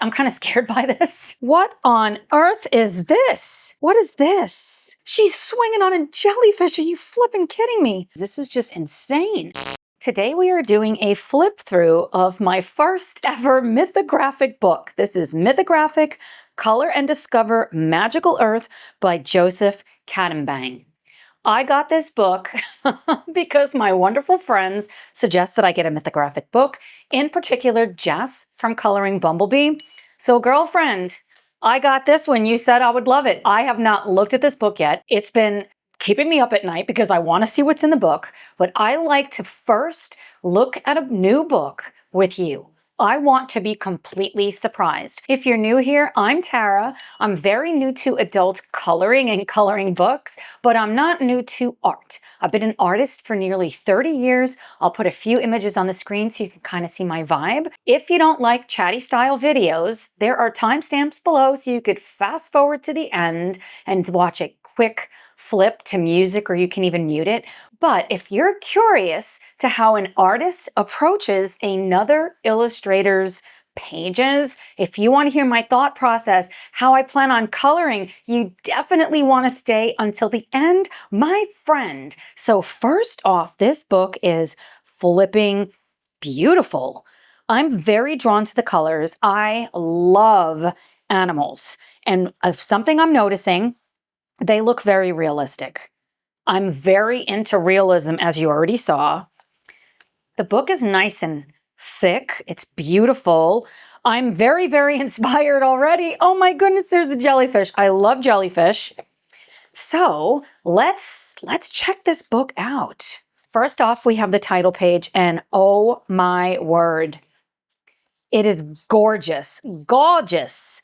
I'm kind of scared by this. What on earth is this? What is this? She's swinging on a jellyfish. Are you flipping kidding me? This is just insane. Today we are doing a flip through of my first ever mythographic book. This is Mythographic Color and Discover Magical Earth by Joseph Catimbang. I got this book because my wonderful friends suggested I get a mythographic book, in particular Jess from Coloring Bumblebee. So girlfriend, I got this when you said I would love it. I have not looked at this book yet. It's been keeping me up at night because I want to see what's in the book, but I like to first look at a new book with you. I want to be completely surprised. If you're new here, I'm Tara. I'm very new to adult coloring and coloring books, but I'm not new to art. I've been an artist for nearly 30 years. I'll put a few images on the screen so you can kind of see my vibe. If you don't like chatty style videos, there are timestamps below so you could fast forward to the end and watch a quick flip to music, or you can even mute it. But if you're curious to how an artist approaches another illustrator's pages, if you want to hear my thought process, how I plan on coloring, you definitely want to stay until the end, my friend. So first off, this book is flipping beautiful. I'm very drawn to the colors. I love animals. And of something I'm noticing, they look very realistic. I'm very into realism, as you already saw. The book is nice and thick. It's beautiful. I'm very, very inspired already. Oh my goodness, there's a jellyfish. I love jellyfish. So let's check this book out. First off, we have the title page, and oh my word, it is gorgeous, gorgeous.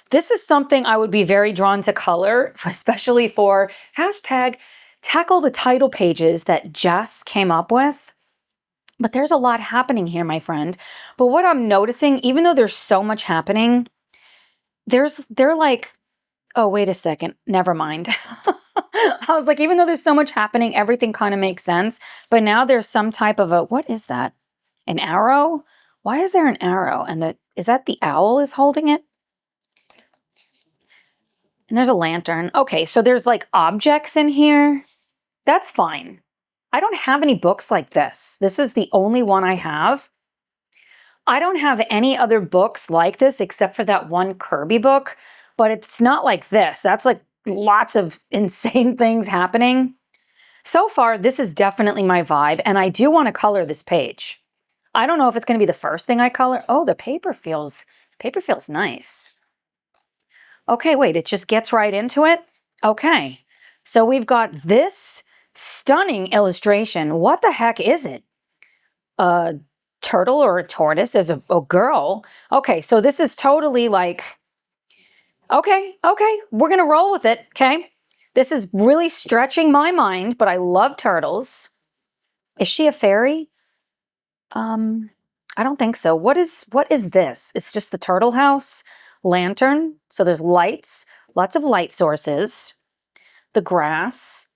This is something I would be very drawn to color, especially for hashtag tackle the title pages that Jess came up with. But there's a lot happening here, my friend. But what I'm noticing, even though there's so much happening, they're like, oh, wait a second, never mind. I was like, even though there's so much happening, everything kind of makes sense. But now there's some type of what is that? An arrow? Why is there an arrow? And is that the owl is holding it? And there's a lantern. Okay, so there's like objects in here. That's fine. I don't have any books like this. This is the only one I have. I don't have any other books like this except for that one Kirby book, but it's not like this. That's like lots of insane things happening. So far, this is definitely my vibe, and I do want to color this page. I don't know if it's going to be the first thing I color. Oh, the paper feels nice. Okay, wait, it just gets right into it? Okay, so we've got this stunning illustration. What the heck is it? A turtle or a tortoise? There's a girl. Okay, so this is totally like, okay, we're gonna roll with it, okay? This is really stretching my mind, but I love turtles. Is she a fairy? I don't think so. What is this? It's just the turtle house. Lantern, so there's lights, lots of light sources, the grass.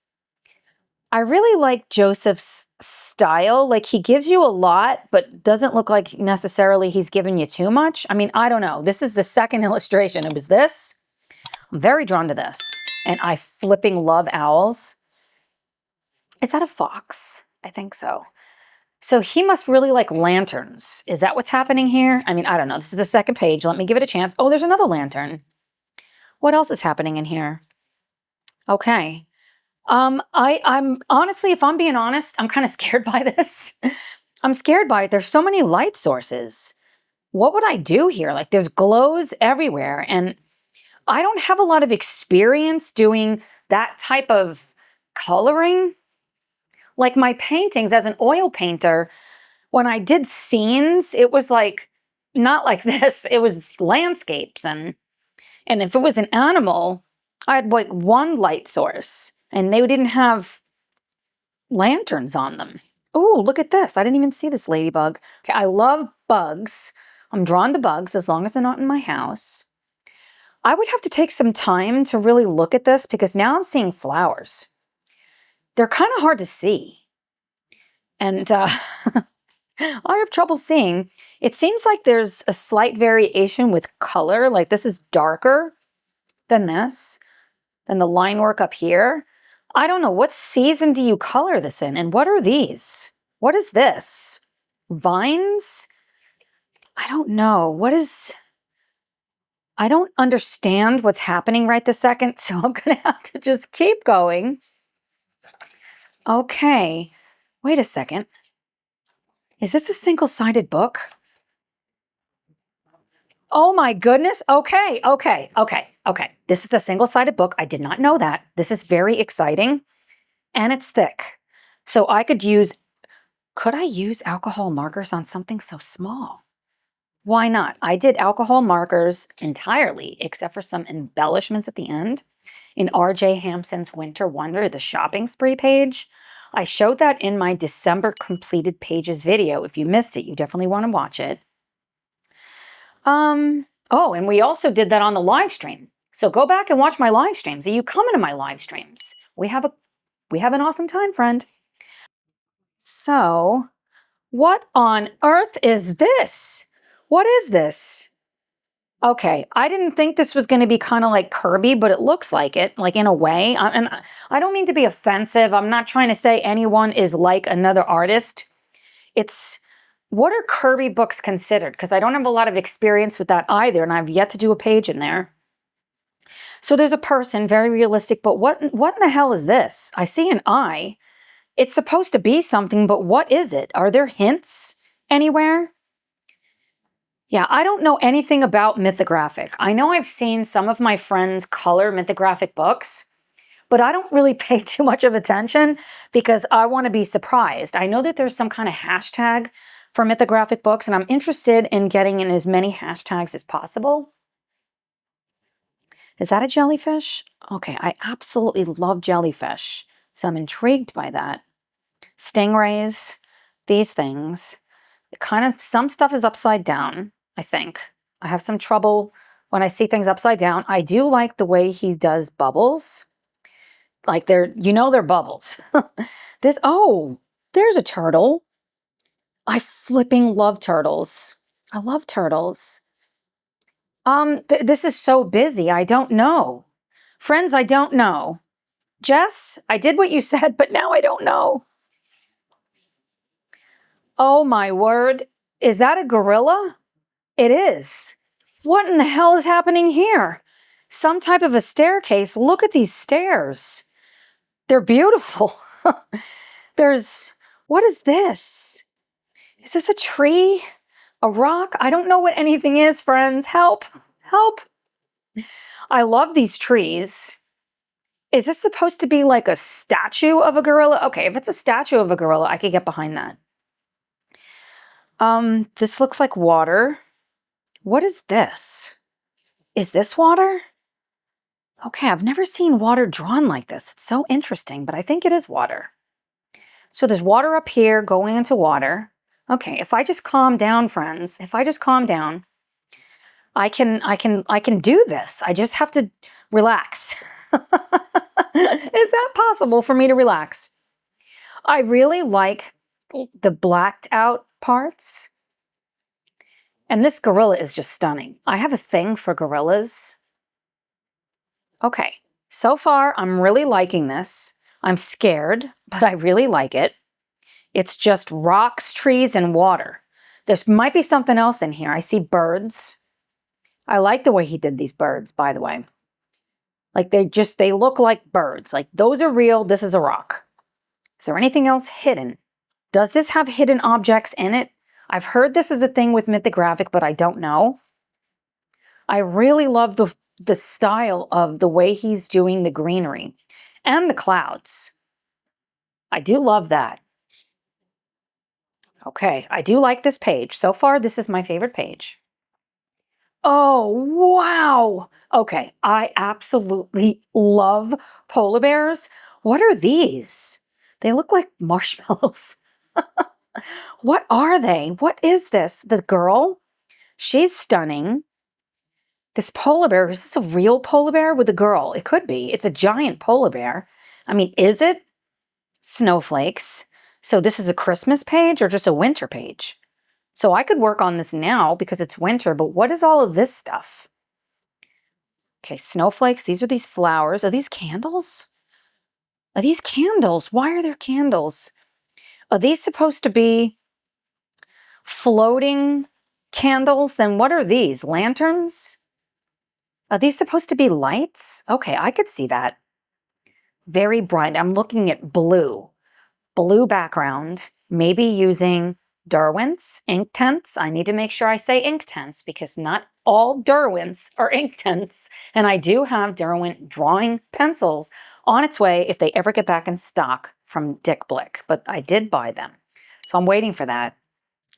I really like Joseph's style. Like, he gives you a lot, but doesn't look like necessarily he's giving you too much. I mean, I don't know. This is the second illustration. It was this. I'm very drawn to this. And I flipping love owls. Is that a fox? I think so. So he must really like lanterns. Is that what's happening here? I mean, I don't know. This is the second page. Let me give it a chance. Oh, there's another lantern. What else is happening in here? Okay. I'm honestly, if I'm being honest, I'm kind of scared by this. I'm scared by it. There's so many light sources. What would I do here? Like, there's glows everywhere, and I don't have a lot of experience doing that type of coloring. Like my paintings as an oil painter, when I did scenes, it was like, not like this. It was landscapes. And if it was an animal, I had like one light source and they didn't have lanterns on them. Oh, look at this. I didn't even see this ladybug. Okay, I love bugs. I'm drawn to bugs as long as they're not in my house. I would have to take some time to really look at this because now I'm seeing flowers. They're kind of hard to see. And I have trouble seeing It seems like there's a slight variation with color. Like this is darker than this, than the line work up here. I don't know. What season do you color this in? And what are these? What is this? Vines? I don't know. I don't understand what's happening right this second, so I'm going to have to just keep going. Okay. Wait a second. Is this a single-sided book? Oh my goodness. Okay. This is a single-sided book. I did not know that. This is very exciting. And it's thick. So could I use alcohol markers on something so small? Why not? I did alcohol markers entirely, except for some embellishments at the end. In R.J. Hampson's Winter Wonder, the shopping spree page. I showed that in my December completed pages video. If you missed it, you definitely want to watch it. Oh, and we also did that on the live stream. So go back and watch my live streams. Are you coming to my live streams? We have an awesome time, friend. So, what on earth is this? What is this? Okay, I didn't think this was going to be kind of like Kirby, but it looks like it, like in a way. And I don't mean to be offensive. I'm not trying to say anyone is like another artist. What are Kirby books considered? Because I don't have a lot of experience with that either, and I've yet to do a page in there. So there's a person, very realistic, but what in the hell is this? I see an eye. It's supposed to be something, but what is it? Are there hints anywhere? Yeah, I don't know anything about Mythographic. I know I've seen some of my friends color Mythographic books, but I don't really pay too much of attention because I want to be surprised. I know that there's some kind of hashtag for Mythographic books, and I'm interested in getting in as many hashtags as possible. Is that a jellyfish? Okay, I absolutely love jellyfish, so I'm intrigued by that. Stingrays, these things. Some stuff is upside down, I think. I have some trouble when I see things upside down. I do like the way he does bubbles. Like they're bubbles. There's a turtle. I flipping love turtles. I love turtles. This is so busy. I don't know. Friends, I don't know. Jess, I did what you said, but now I don't know. Oh my word. Is that a gorilla? It is. What in the hell is happening here? Some type of a staircase. Look at these stairs. They're beautiful. What is this? Is this a tree? A rock? I don't know what anything is, friends. Help. Help. I love these trees. Is this supposed to be like a statue of a gorilla? Okay, if it's a statue of a gorilla, I could get behind that. This looks like water. What is this? Is this water? Okay, I've never seen water drawn like this. It's so interesting, but I think it is water. So there's water up here going into water. Okay, if I just calm down, friends, if I just calm down, I can do this. I just have to relax. Is that possible for me to relax? I really like the blacked out parts. And this gorilla is just stunning. I have a thing for gorillas. Okay, so far I'm really liking this. I'm scared, but I really like it. It's just rocks, trees, and water. There might be something else in here. I see birds. I like the way he did these birds, by the way. Like they look like birds. Like those are real, this is a rock. Is there anything else hidden? Does this have hidden objects in it? I've heard this is a thing with Mythographic, but I don't know. I really love the style of the way he's doing the greenery and the clouds. I do love that. Okay, I do like this page. So far, this is my favorite page. Oh, wow. Okay, I absolutely love polar bears. What are these? They look like marshmallows. What are they? What is this? The girl? She's stunning. This polar bear, is this a real polar bear with a girl? It could be. It's a giant polar bear. I mean, is it? Snowflakes. So this is a Christmas page or just a winter page? So I could work on this now because it's winter, but what is all of this stuff? Okay, snowflakes. These are these flowers. Are these candles? Are these candles? Why are there candles? Are these supposed to be floating candles? Then what are these? Lanterns? Are these supposed to be lights? Okay, I could see that. Very bright. I'm looking at blue. Blue background. Maybe using Derwent's ink tints. I need to make sure I say ink tints because not all Derwent's are ink tints. And I do have Derwent drawing pencils on its way if they ever get back in stock from Dick Blick. But I did buy them. So I'm waiting for that.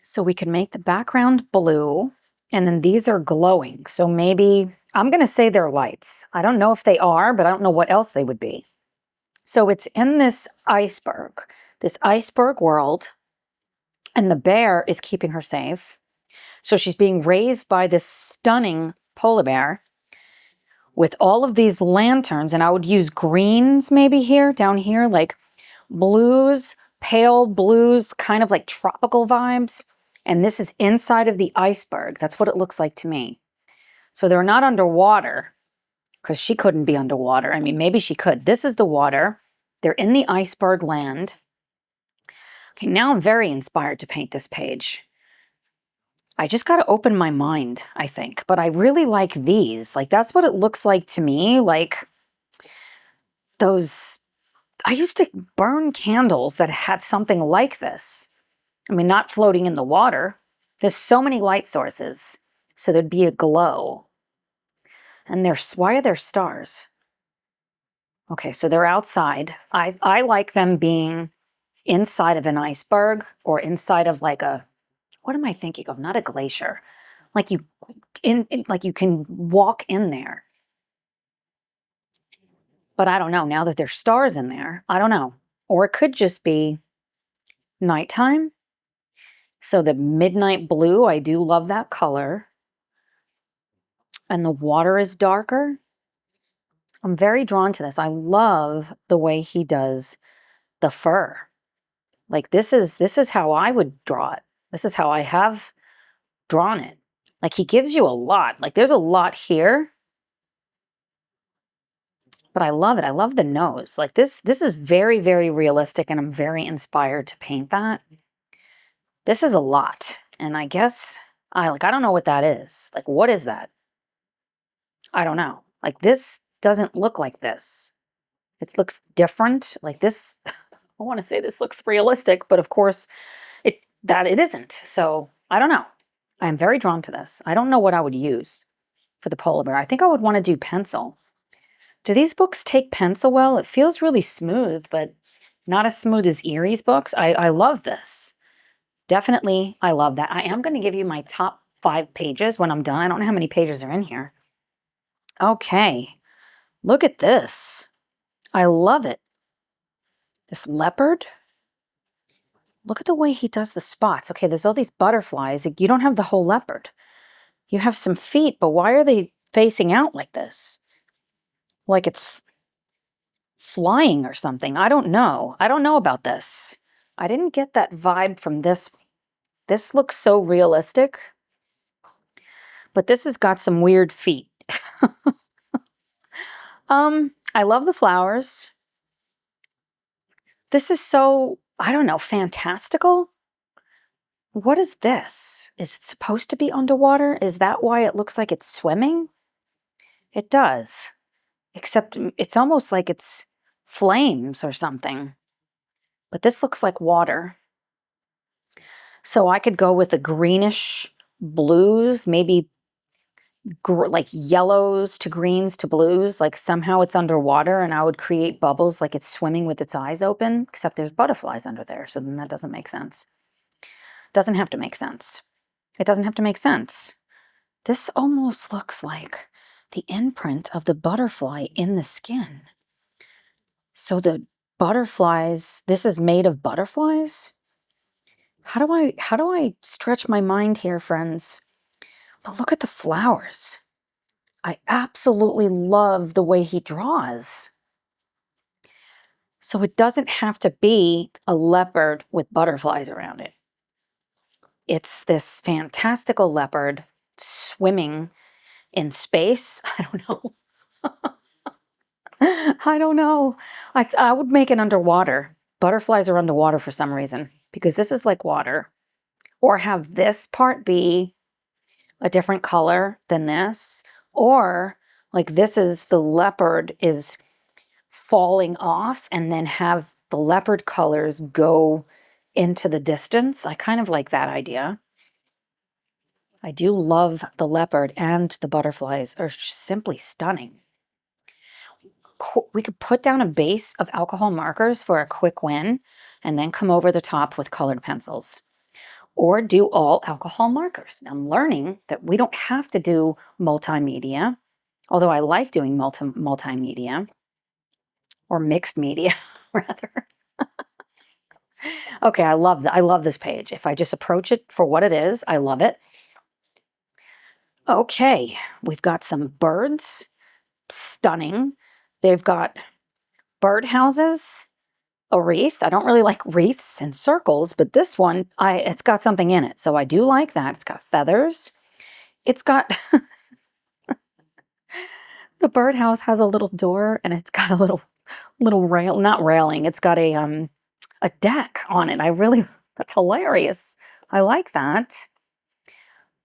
So we can make the background blue. And then these are glowing. So maybe, I'm going to say they're lights. I don't know if they are, but I don't know what else they would be. So it's in this iceberg world, and the bear is keeping her safe. So she's being raised by this stunning polar bear with all of these lanterns, and I would use greens maybe here, down here, like blues, pale blues, kind of like tropical vibes. And this is inside of the iceberg. That's what it looks like to me. So they're not underwater, because she couldn't be underwater. I mean, maybe she could. This is the water. They're in the iceberg land. Okay, now I'm very inspired to paint this page. I just got to open my mind, I think. But I really like these. Like, that's what it looks like to me. Like, those... I used to burn candles that had something like this. I mean, not floating in the water. There's so many light sources. So there'd be a glow. And why are there stars? Okay, so they're outside. I like them being inside of an iceberg or inside of like a, what am I thinking of? Not a glacier. Like like you can walk in there. But I don't know, now that there's stars in there, I don't know. Or it could just be nighttime. So the midnight blue, I do love that color. And the water is darker. I'm very drawn to this. I love the way he does the fur. Like this is how I would draw it. This is how I have drawn it. Like he gives you a lot. Like there's a lot here. But I love it. I love the nose. Like this is very, very realistic, and I'm very inspired to paint that. This is a lot. And I guess I don't know what that is. Like, what is that? I don't know. Like this doesn't look like this. It looks different. Like this, I want to say this looks realistic, but of course it isn't. So I don't know. I'm very drawn to this. I don't know what I would use for the polar bear. I think I would want to do pencil. Do these books take pencil well? It feels really smooth, but not as smooth as Erie's books. I love this. Definitely, I love that. I am going to give you my top 5 pages when I'm done. I don't know how many pages are in here. Okay, look at this. I love it. This leopard. Look at the way he does the spots. Okay, there's all these butterflies. You don't have the whole leopard. You have some feet, but why are they facing out like this? Like it's flying or something. I don't know. I don't know about this. I didn't get that vibe from this. This looks so realistic. But this has got some weird feet. I love the flowers. This is so, I don't know, fantastical. What is this? Is it supposed to be underwater? Is that why it looks like it's swimming? It does. Except it's almost like it's flames or something. But this looks like water. So I could go with a greenish blues, maybe like yellows to greens to blues, like somehow it's underwater, and I would create bubbles like it's swimming with its eyes open, except there's butterflies under there, so then that doesn't make sense. Doesn't have to make sense. It doesn't have to make sense. This almost looks like the imprint of the butterfly in the skin. So the butterflies, this is made of butterflies? How do I stretch my mind here, friends? But look at the flowers. I absolutely love the way he draws. So it doesn't have to be a leopard with butterflies around it. It's this fantastical leopard swimming in space. I don't know. I don't know. I would make it underwater. Butterflies are underwater for some reason, because this is like water. Or have this part be a different color than this. Or like this is the leopard is falling off, and then have the leopard colors go into the distance. I kind of like that idea. I do love the leopard, and the butterflies are simply stunning. We could put down a base of alcohol markers for a quick win, and then come over the top with colored pencils. Or do all alcohol markers. Now, I'm learning that we don't have to do multimedia, although I like doing multimedia, or mixed media, rather. Okay, I love that. I love this page. If I just approach it for what it is, I love it. Okay, we've got some birds. Stunning. They've got birdhouses, a wreath. I don't really like wreaths and circles, but this one, it's got something in it. So I do like that. It's got feathers. It's got... The birdhouse has a little door, and it's got a little rail, not railing. It's got a deck on it. That's hilarious. I like that.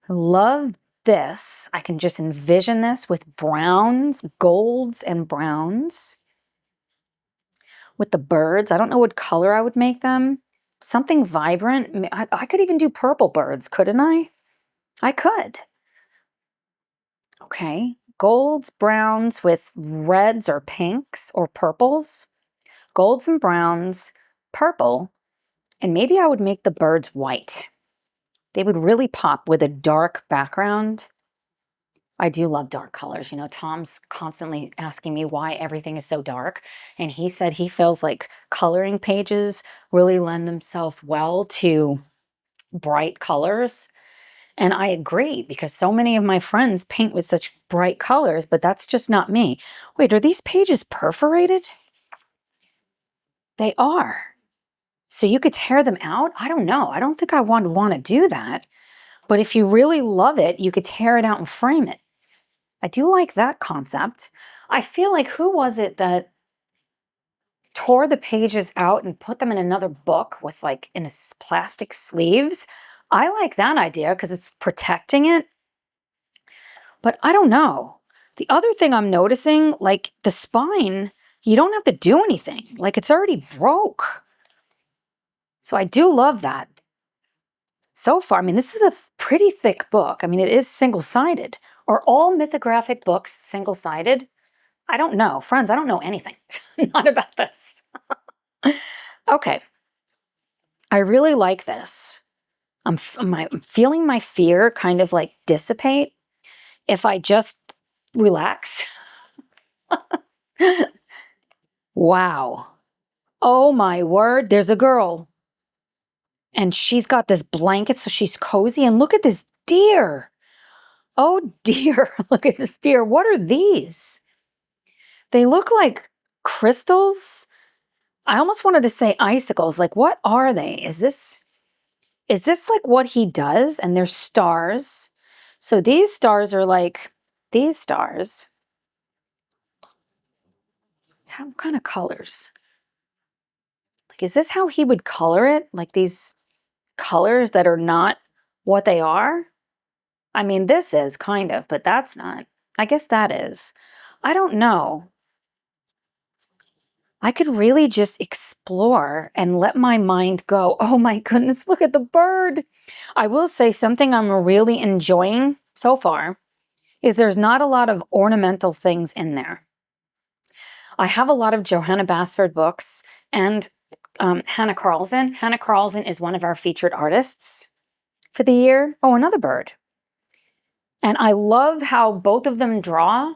I love this. I can just envision this with browns, golds, and browns. With the birds, I don't know what color I would make them. Something vibrant. I could even do purple birds, couldn't I? I could. Okay. Golds, browns with reds or pinks or purples. Golds and browns, purple, and maybe I would make the birds white. They would really pop with a dark background. I do love dark colors. You know, Tom's constantly asking me why everything is so dark, and he said he feels like coloring pages really lend themselves well to bright colors. And I agree, because so many of my friends paint with such bright colors, but that's just not me. Wait, are these pages perforated? They are. So you could tear them out? I don't know. I don't think I would want to do that. But if you really love it, you could tear it out and frame it. I do like that concept. I feel like, who was it that tore the pages out and put them in another book with like in plastic sleeves? I like that idea because it's protecting it. But I don't know. The other thing I'm noticing, like the spine, you don't have to do anything. Like it's already broke. So I do love that. So far, I mean, this is a pretty thick book. I mean, it is single-sided. Are all mythographic books single-sided? I don't know. Friends, I don't know anything. Not about this. Okay. I really like this. I'm feeling my fear kind of like dissipate if I just relax. Wow. Oh my word, there's a girl. And she's got this blanket so she's cozy. And look at this deer. Oh dear, look at this deer. What are these? They look like crystals. I almost wanted to say icicles. Like, what are they? Is this like what he does? And there's stars. So these stars are like these stars. What kind of colors? Like, is this how he would color it? Like these colors that are not what they are? I mean, this is kind of, but that's not. I guess that is. I don't know. I could really just explore and let my mind go. Oh my goodness, look at the bird. I will say something I'm really enjoying so far is there's not a lot of ornamental things in there. I have a lot of Johanna Basford books and Hannah Carlson. Hannah Carlson is one of our featured artists for the year. Oh, another bird. And I love how both of them draw,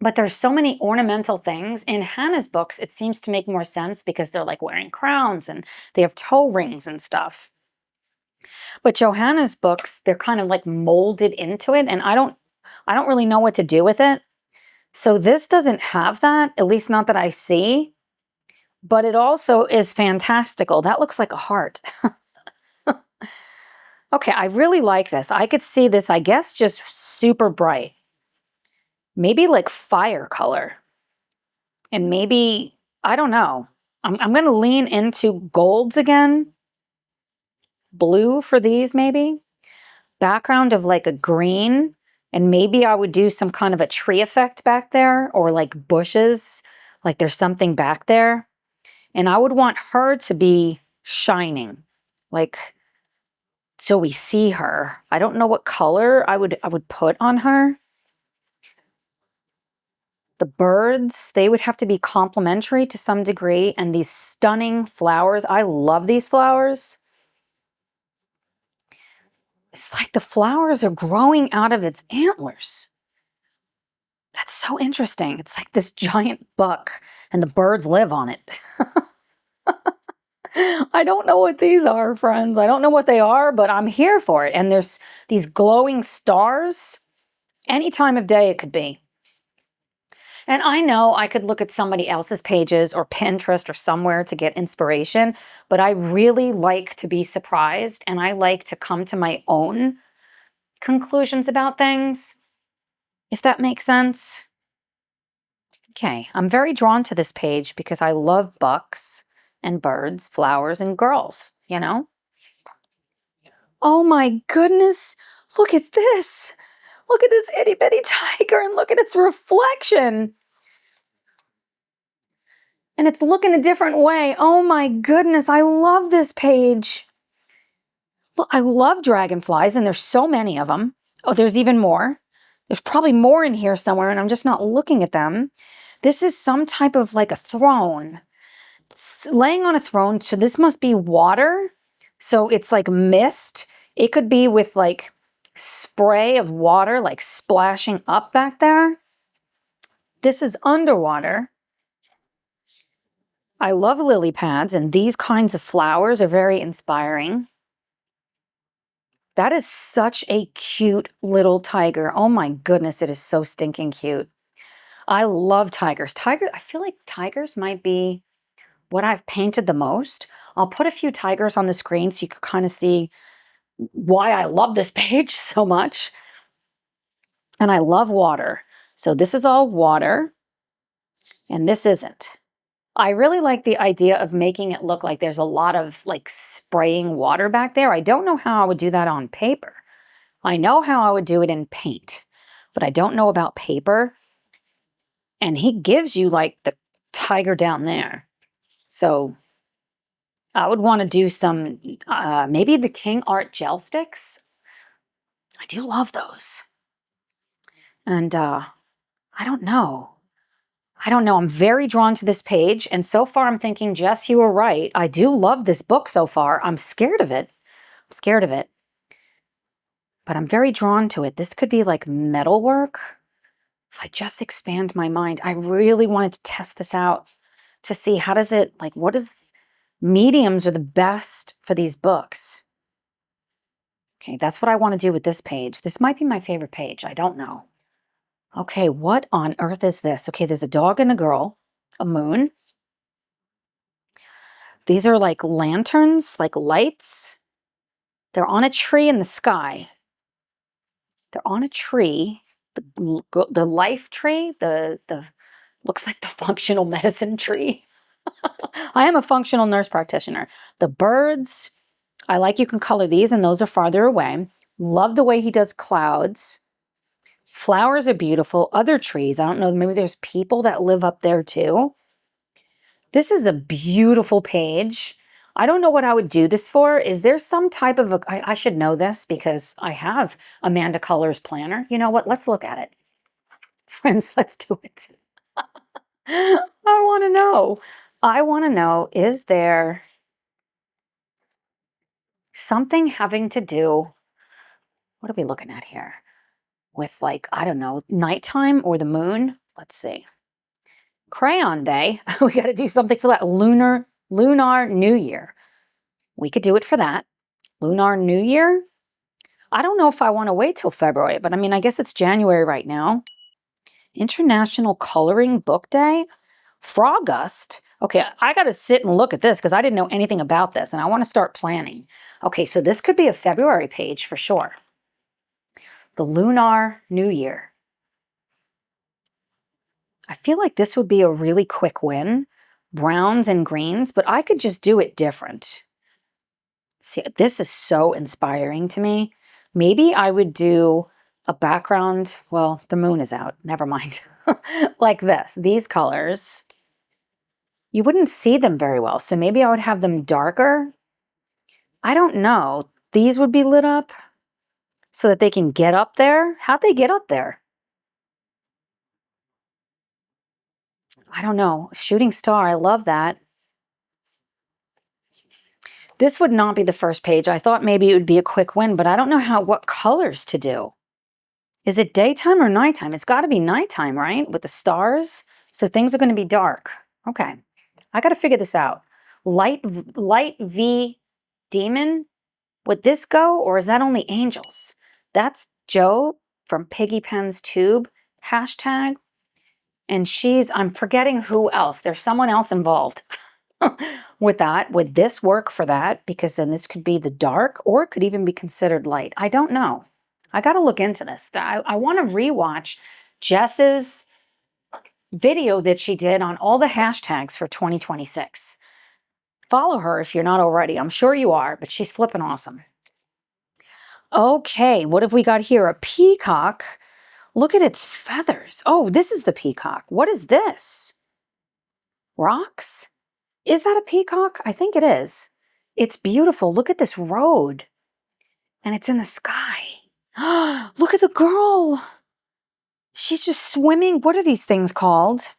but there's so many ornamental things. In Hannah's books, it seems to make more sense because they're like wearing crowns and they have toe rings and stuff. But Johanna's books, they're kind of like molded into it, and I don't really know what to do with it. So this doesn't have that, at least not that I see. But it also is fantastical. That looks like a heart. Okay, I really like this. I could see this, I guess, just super bright. Maybe like fire color. And maybe, I don't know. I'm going to lean into golds again. Blue for these, maybe. Background of like a green. And maybe I would do some kind of a tree effect back there, or like bushes, like there's something back there. And I would want her to be shining, like, so we see her. I don't know what color I would put on her. The birds, they would have to be complementary to some degree. And these stunning flowers, I love these flowers. It's like the flowers are growing out of its antlers. That's so interesting. It's like this giant buck and the birds live on it. I don't know what these are, friends. I don't know what they are, but I'm here for it. And there's these glowing stars. Any time of day it could be. And I know I could look at somebody else's pages or Pinterest or somewhere to get inspiration, but I really like to be surprised, and I like to come to my own conclusions about things, if that makes sense. Okay, I'm very drawn to this page because I love bucks and birds, flowers, and girls, you know? Oh my goodness, look at this. Look at this itty bitty tiger and look at its reflection. And it's looking a different way. Oh my goodness, I love this page. Look, I love dragonflies, and there's so many of them. Oh, there's even more. There's probably more in here somewhere, and I'm just not looking at them. This is some type of like a throne. It's laying on a throne, so this must be water. So it's like mist. It could be with like spray of water, like splashing up back there. This is underwater. I love lily pads, and these kinds of flowers are very inspiring. That is such a cute little tiger. Oh my goodness, it is so stinking cute. I love tigers. I feel like tigers might be what I've painted the most. I'll put a few tigers on the screen so you can kind of see why I love this page so much. And I love water. So this is all water, and this isn't. I really like the idea of making it look like there's a lot of like spraying water back there. I don't know how I would do that on paper. I know how I would do it in paint, but I don't know about paper. And he gives you like the tiger down there. So I would want to do some, maybe the King Art gel sticks. I do love those. And I don't know. I'm very drawn to this page. And so far I'm thinking, Jess, you were right. I do love this book so far. I'm scared of it. But I'm very drawn to it. This could be like metalwork. If I just expand my mind, I really wanted to test this out to see how does it, like, what is, mediums are the best for these books. Okay, that's what I want to do with this page. This might be my favorite page. I don't know. Okay, what on earth is this? Okay, there's a dog and a girl, a moon. These are like lanterns, like lights. They're on a tree in the sky. They're on a tree, the life tree, the looks like the functional medicine tree. I am a functional nurse practitioner. The birds, I like you can color these, and those are farther away. Love the way he does clouds. Flowers are beautiful. Other trees, I don't know, maybe there's people that live up there too. This is a beautiful page. I don't know what I would do this for. Is there some type of, I should know this because I have Amanda Colors planner. You know what? Let's look at it. Friends, let's do it. I want to know. Is there something having to do, what are we looking at here? With like, I don't know, nighttime or the moon? Let's see. Crayon day. We got to do something for that lunar New Year. We could do it for that. Lunar New Year. I don't know if I want to wait till February, but I mean, I guess it's January right now. International Coloring Book Day. Frogust. Okay, I got to sit and look at this because I didn't know anything about this and I want to start planning. Okay, so this could be a February page for sure. The Lunar New Year. I feel like this would be a really quick win. Browns and greens, but I could just do it different. See, this is so inspiring to me. Maybe I would do a background. Well, the moon is out. Never mind. Like this, these colors. You wouldn't see them very well. So maybe I would have them darker. I don't know. These would be lit up so that they can get up there. How'd they get up there? I don't know. Shooting star. I love that. This would not be the first page. I thought maybe it would be a quick win, but I don't know what colors to do. Is it daytime or nighttime? It's got to be nighttime, right? With the stars. So things are going to be dark. Okay. I got to figure this out. Light V demon. Would this go, or is that only angels? That's Joe from Piggy Pen's Tube hashtag. And I'm forgetting who else. There's someone else involved with that. Would this work for that? Because then this could be the dark, or it could even be considered light. I don't know. I got to look into this. I want to rewatch Jess's video that she did on all the hashtags for 2026. Follow her if you're not already. I'm sure you are, but she's flipping awesome. Okay, what have we got here? A peacock. Look at its feathers. Oh, this is the peacock. What is this? Rocks? Is that a peacock? I think it is. It's beautiful. Look at this road. And it's in the sky. Look at the girl. She's just swimming. What are these things called?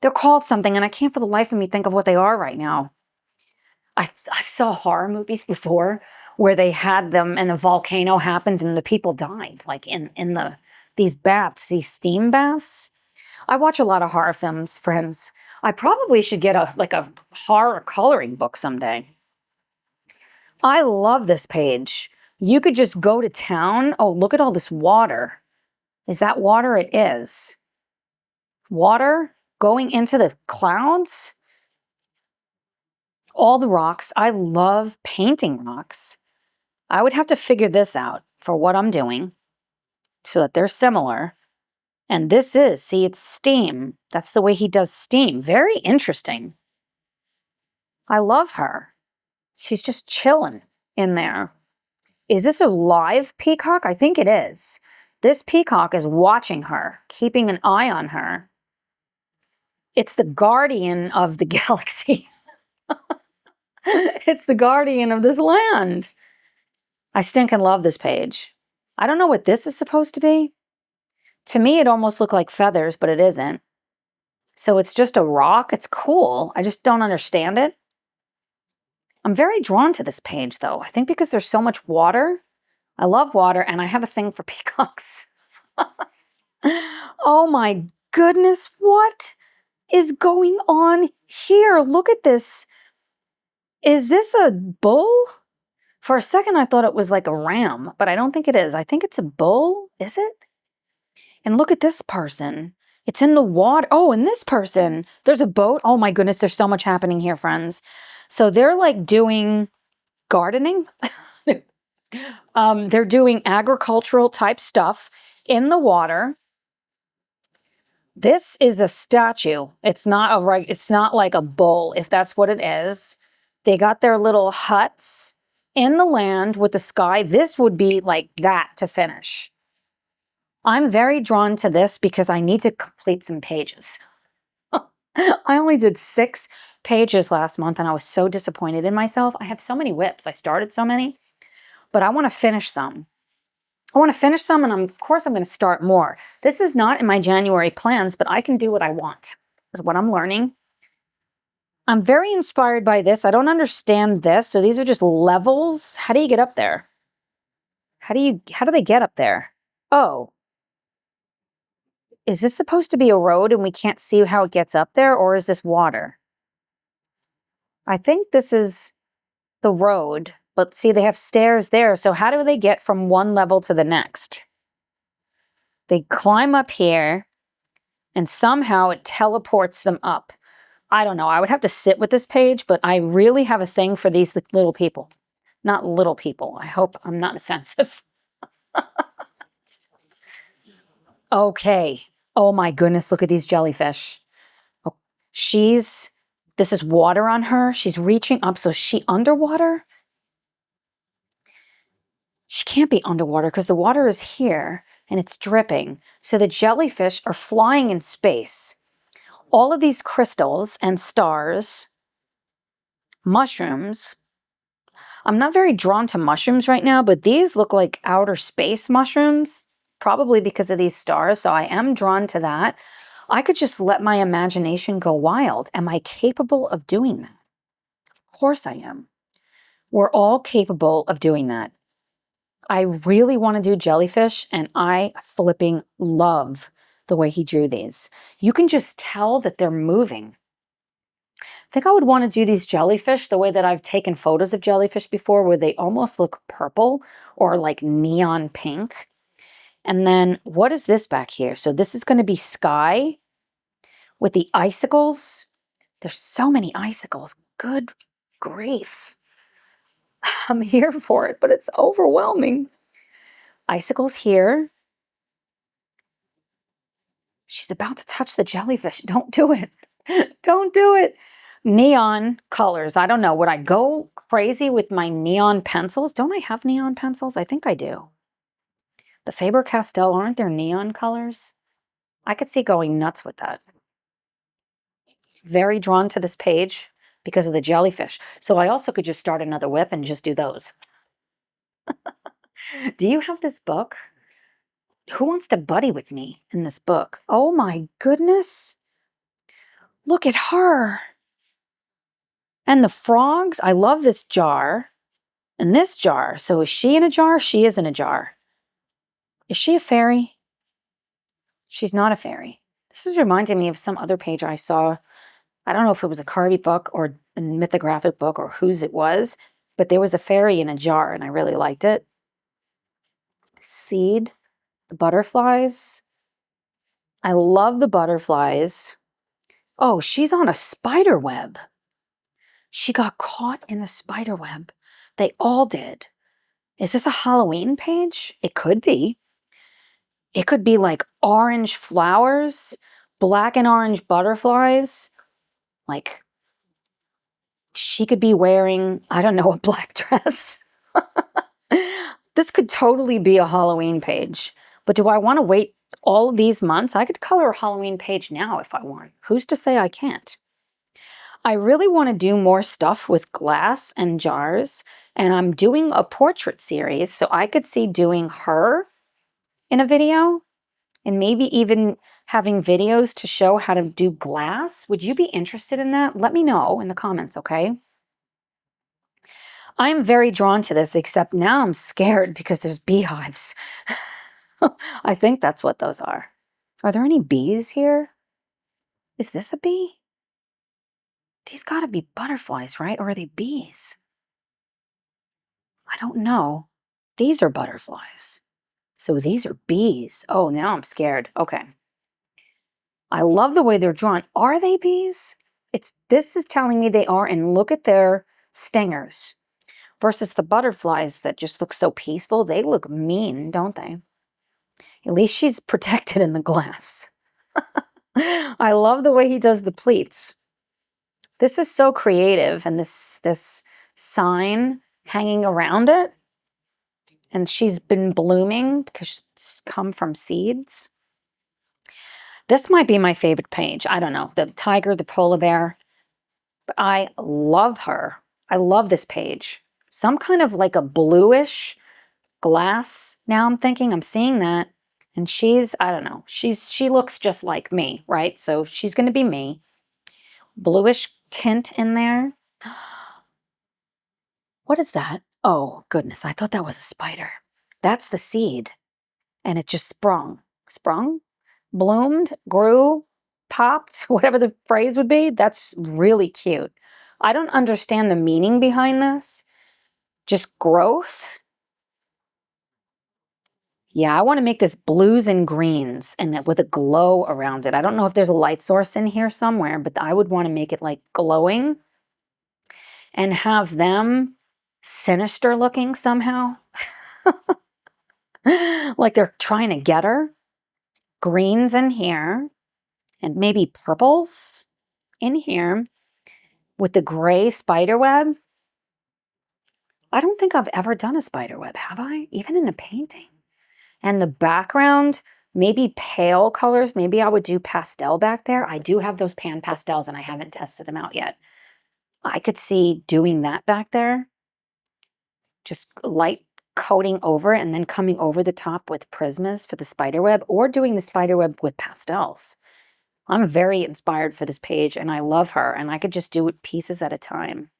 They're called something, and I can't for the life of me think of what they are right now. I saw horror movies before where they had them and the volcano happened and the people died, like in these baths, these steam baths. I watch a lot of horror films, friends. I probably should get a horror coloring book someday. I love this page. You could just go to town. Oh, look at all this water. Is that water? It is. Water going into the clouds. All the rocks. I love painting rocks. I would have to figure this out for what I'm doing so that they're similar. And this is, see, it's steam. That's the way he does steam. Very interesting. I love her. She's just chilling in there. Is this a live peacock? I think it is. This peacock is watching her, keeping an eye on her. It's the guardian of the galaxy. It's the guardian of this land. I stinking love this page. I don't know what this is supposed to be. To me, it almost looked like feathers, but it isn't. So it's just a rock. It's cool. I just don't understand it. I'm very drawn to this page, though. I think because there's so much water. I love water, and I have a thing for peacocks. Oh my goodness, what is going on here? Look at this. Is this a bull? For a second, I thought it was like a ram, but I don't think it is. I think it's a bull. Is it? And look at this person. It's in the water. Oh, and this person. There's a boat. Oh my goodness, there's so much happening here, friends. So they're like doing gardening. They're doing agricultural type stuff in the water. This is a statue. It's not like a bull, if that's what it is. They got their little huts in the land with the sky. This would be like that to finish. I'm very drawn to this because I need to complete some pages. I only did 6 pages last month and I was so disappointed in myself. I have so many whips. I started so many, but I want to finish some. And of course I'm going to start more. This is not in my January plans, but I can do what I want, is what I'm learning. I'm very inspired by this. I don't understand this. So these are just levels. How do you get up there? How do they get up there? Oh. Is this supposed to be a road and we can't see how it gets up there, or is this water? I think this is the road, but see, they have stairs there. So how do they get from one level to the next? They climb up here and somehow it teleports them up. I don't know. I would have to sit with this page, but I really have a thing for these little people. Not little people. I hope I'm not offensive. Okay. Oh my goodness, look at these jellyfish. Oh, this is water on her. She's reaching up, so is she underwater? She can't be underwater because the water is here and it's dripping. So the jellyfish are flying in space. All of these crystals and stars, mushrooms. I'm not very drawn to mushrooms right now, but these look like outer space mushrooms, probably because of these stars. So I am drawn to that. I could just let my imagination go wild. Am I capable of doing that? Of course I am. We're all capable of doing that. I really want to do jellyfish, and I flipping love the way he drew these. You can just tell that they're moving. I think I would want to do these jellyfish the way that I've taken photos of jellyfish before, where they almost look purple or like neon pink. And then what is this back here? So this is going to be sky with the icicles. There's so many icicles. Good grief. I'm here for it, but it's overwhelming. Icicles here. She's about to touch the jellyfish. Don't do it. Don't do it. Neon colors. I don't know. Would I go crazy with my neon pencils? Don't I have neon pencils? I think I do. The Faber-Castell, aren't there neon colors? I could see going nuts with that. Very drawn to this page because of the jellyfish. So I also could just start another whip and just do those. Do you have this book? Who wants to buddy with me in this book? Oh my goodness. Look at her. And the frogs. I love this jar. And this jar. So is she in a jar? She is in a jar. Is she a fairy? She's not a fairy. This is reminding me of some other page I saw. I don't know if it was a Carby book or a mythographic book or whose it was, but there was a fairy in a jar and I really liked it. Seed, the butterflies. I love the butterflies. Oh, she's on a spider web. She got caught in the spider web. They all did. Is this a Halloween page? It could be. It could be like orange flowers, black and orange butterflies. Like, she could be wearing, I don't know, a black dress. This could totally be a Halloween page. But do I want to wait all of these months? I could color a Halloween page now if I want. Who's to say I can't? I really want to do more stuff with glass and jars. And I'm doing a portrait series, so I could see doing her in a video. And maybe even having videos to show how to do glass. Would you be interested in that? Let me know in the comments, okay? I am very drawn to this, except now I'm scared because there's beehives. I think that's what those are. Are there any bees here? Is this a bee? These gotta be butterflies, right? Or are they bees? I don't know. These are butterflies. So these are bees. Oh, now I'm scared. Okay. I love the way they're drawn. Are they bees? This is telling me they are, and look at their stingers. Versus the butterflies that just look so peaceful. They look mean, don't they? At least she's protected in the glass. I love the way he does the pleats. This is so creative, and this sign hanging around it. And she's been blooming because she's come from seeds. This might be my favorite page. I don't know. The tiger, the polar bear. But I love her. I love this page. Some kind of like a bluish glass. Now I'm seeing that. And I don't know. She looks just like me, right? So she's going to be me. Bluish tint in there. What is that? Oh, goodness. I thought that was a spider. That's the seed. And it just sprung. Sprung? Bloomed? Grew? Popped? Whatever the phrase would be. That's really cute. I don't understand the meaning behind this. Just growth? Yeah, I want to make this blues and greens and with a glow around it. I don't know if there's a light source in here somewhere, but I would want to make it like glowing and have them sinister looking somehow. Like they're trying to get her. Greens in here and maybe purples in here with the gray spider web. I don't think I've ever done a spider web, have I? Even in a painting. And the background, maybe pale colors. Maybe I would do pastel back there. I do have those pan pastels and I haven't tested them out yet. I could see doing that back there. Just light coating over it and then coming over the top with prismas for the spider web, or doing the spider web with pastels. I'm very inspired for this page and I love her, and I could just do it pieces at a time.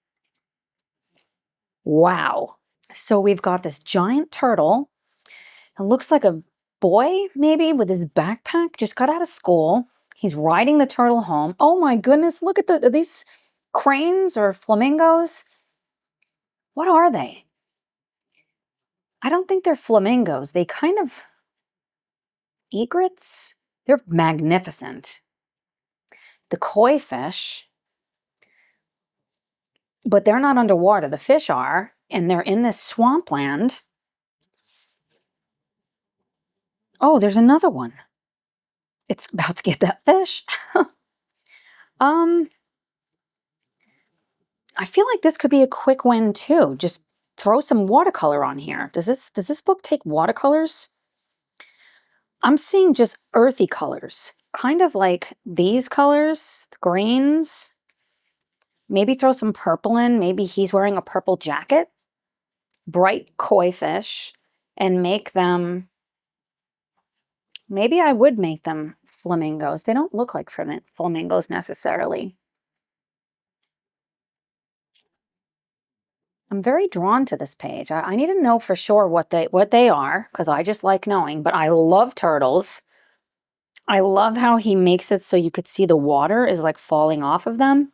Wow. So we've got this giant turtle. It looks like a boy, maybe, with his backpack, just got out of school. He's riding the turtle home. Oh my goodness, look at are these cranes or flamingos? What are they? I don't think they're flamingos. They kind of, egrets? They're magnificent. The koi fish, but they're not underwater. The fish are, and they're in this swampland. Oh, there's another one. It's about to get that fish. I feel like this could be a quick win too. Just throw some watercolor on here. Does this book take watercolors? I'm seeing just earthy colors, kind of like these colors, the greens. Maybe throw some purple in. Maybe he's wearing a purple jacket. Bright koi fish, and make them, maybe I would make them flamingos. They don't look like flamingos necessarily. I'm very drawn to this page. I need to know for sure what they are, because I just like knowing, but I love turtles. I love how he makes it so you could see the water is like falling off of them.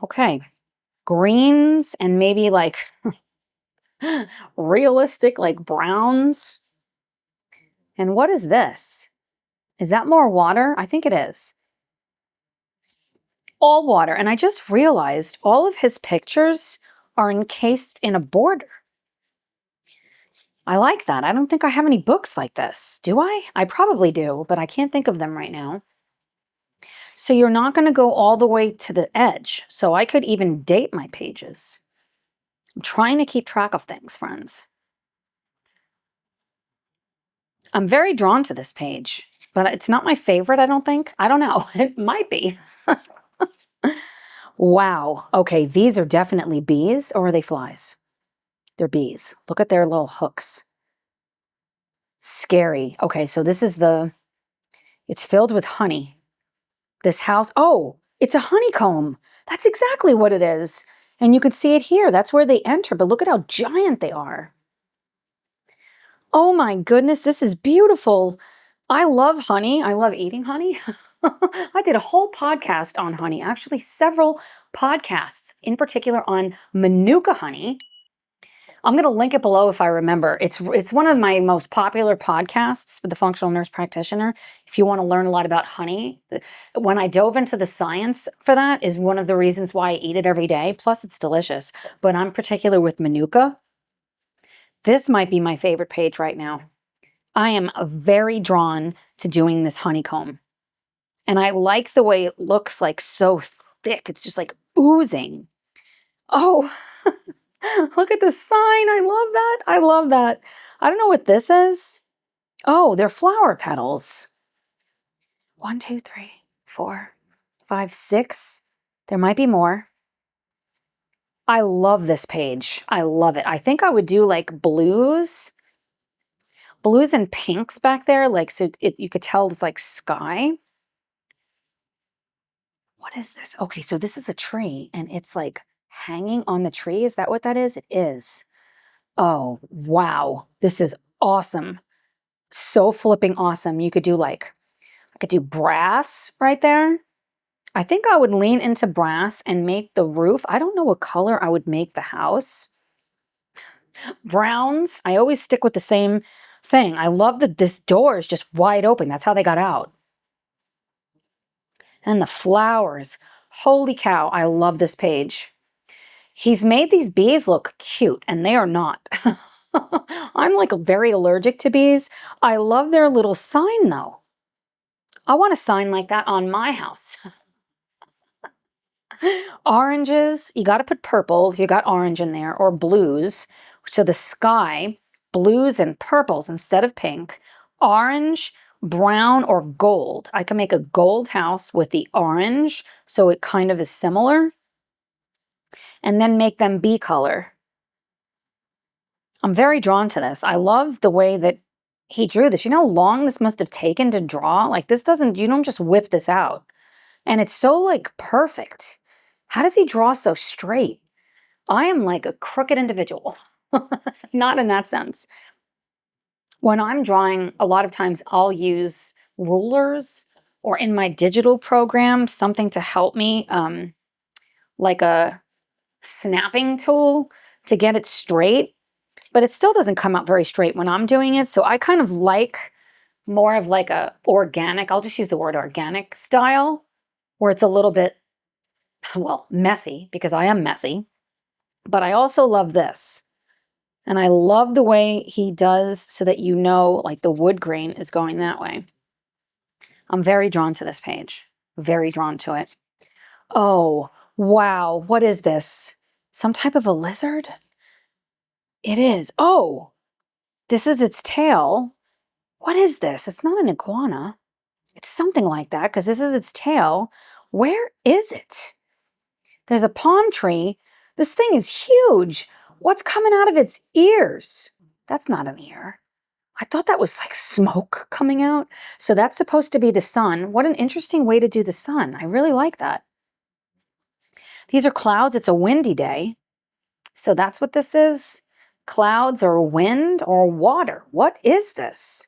Okay, greens and maybe like realistic like browns. And what is this? Is that more water? I think it is. All water. And I just realized all of his pictures are encased in a border. I like that. I don't think I have any books like this. Do I? I probably do, but I can't think of them right now. So you're not going to go all the way to the edge. So I could even date my pages. I'm trying to keep track of things, friends. I'm very drawn to this page, but it's not my favorite, I don't think. I don't know. It might be. Wow. Okay, these are definitely bees, or are they flies? They're bees. Look at their little hooks. Scary. Okay, so this is it's filled with honey. This house, oh, it's a honeycomb. That's exactly what it is. And you can see it here. That's where they enter, but look at how giant they are. Oh my goodness, this is beautiful. I love honey. I love eating honey. I did a whole podcast on honey, actually several podcasts, in particular on Manuka honey. I'm going to link it below if I remember. It's one of my most popular podcasts for the functional nurse practitioner. If you want to learn a lot about honey, when I dove into the science for that is one of the reasons why I eat it every day. Plus it's delicious, but I'm particular with Manuka. This might be my favorite page right now. I am very drawn to doing this honeycomb. And I like the way it looks like so thick. It's just like oozing. Oh, look at the sign. I love that. I love that. I don't know what this is. Oh, they're flower petals. 1, 2, 3, 4, 5, 6. There might be more. I love this page. I love it. I think I would do like blues and pinks back there. Like, so you could tell it's like sky. What is this? Okay, so this is a tree and it's like hanging on the tree. Is that what that is? It is. Oh, wow. This is awesome. So flipping awesome. You could do like, I could do brass right there. I think I would lean into brass and make the roof. I don't know what color I would make the house. Browns, I always stick with the same thing. I love that this door is just wide open. That's how they got out. And the flowers. Holy cow, I love this page. He's made these bees look cute, and they are not. I'm like very allergic to bees. I love their little sign, though. I want a sign like that on my house. Oranges, you got to put purple if you got orange in there, or blues. So the sky, blues and purples instead of pink. Orange, brown, or gold. I can make a gold house with the orange, so it kind of is similar. And then make them bee color. I'm very drawn to this. I love the way that he drew this. You know how long this must have taken to draw? Like this doesn't, you don't just whip this out. And it's so like perfect. How does he draw so straight? I am like a crooked individual. Not in that sense. When I'm drawing, a lot of times I'll use rulers or in my digital program, something to help me, like a snapping tool to get it straight. But it still doesn't come out very straight when I'm doing it. So I kind of like more of like a organic, I'll just use the word organic style, where it's a little bit, well, messy, because I am messy. But I also love this. And I love the way he does so that you know, like the wood grain is going that way. I'm very drawn to this page. Very drawn to it. Oh, wow. What is this? Some type of a lizard? It is. Oh, this is its tail. What is this? It's not an iguana. It's something like that because this is its tail. Where is it? There's a palm tree. This thing is huge. What's coming out of its ears? That's not an ear. I thought that was like smoke coming out. So that's supposed to be the sun. What an interesting way to do the sun. I really like that. These are clouds. It's a windy day. So that's what this is. Clouds or wind or water. What is this?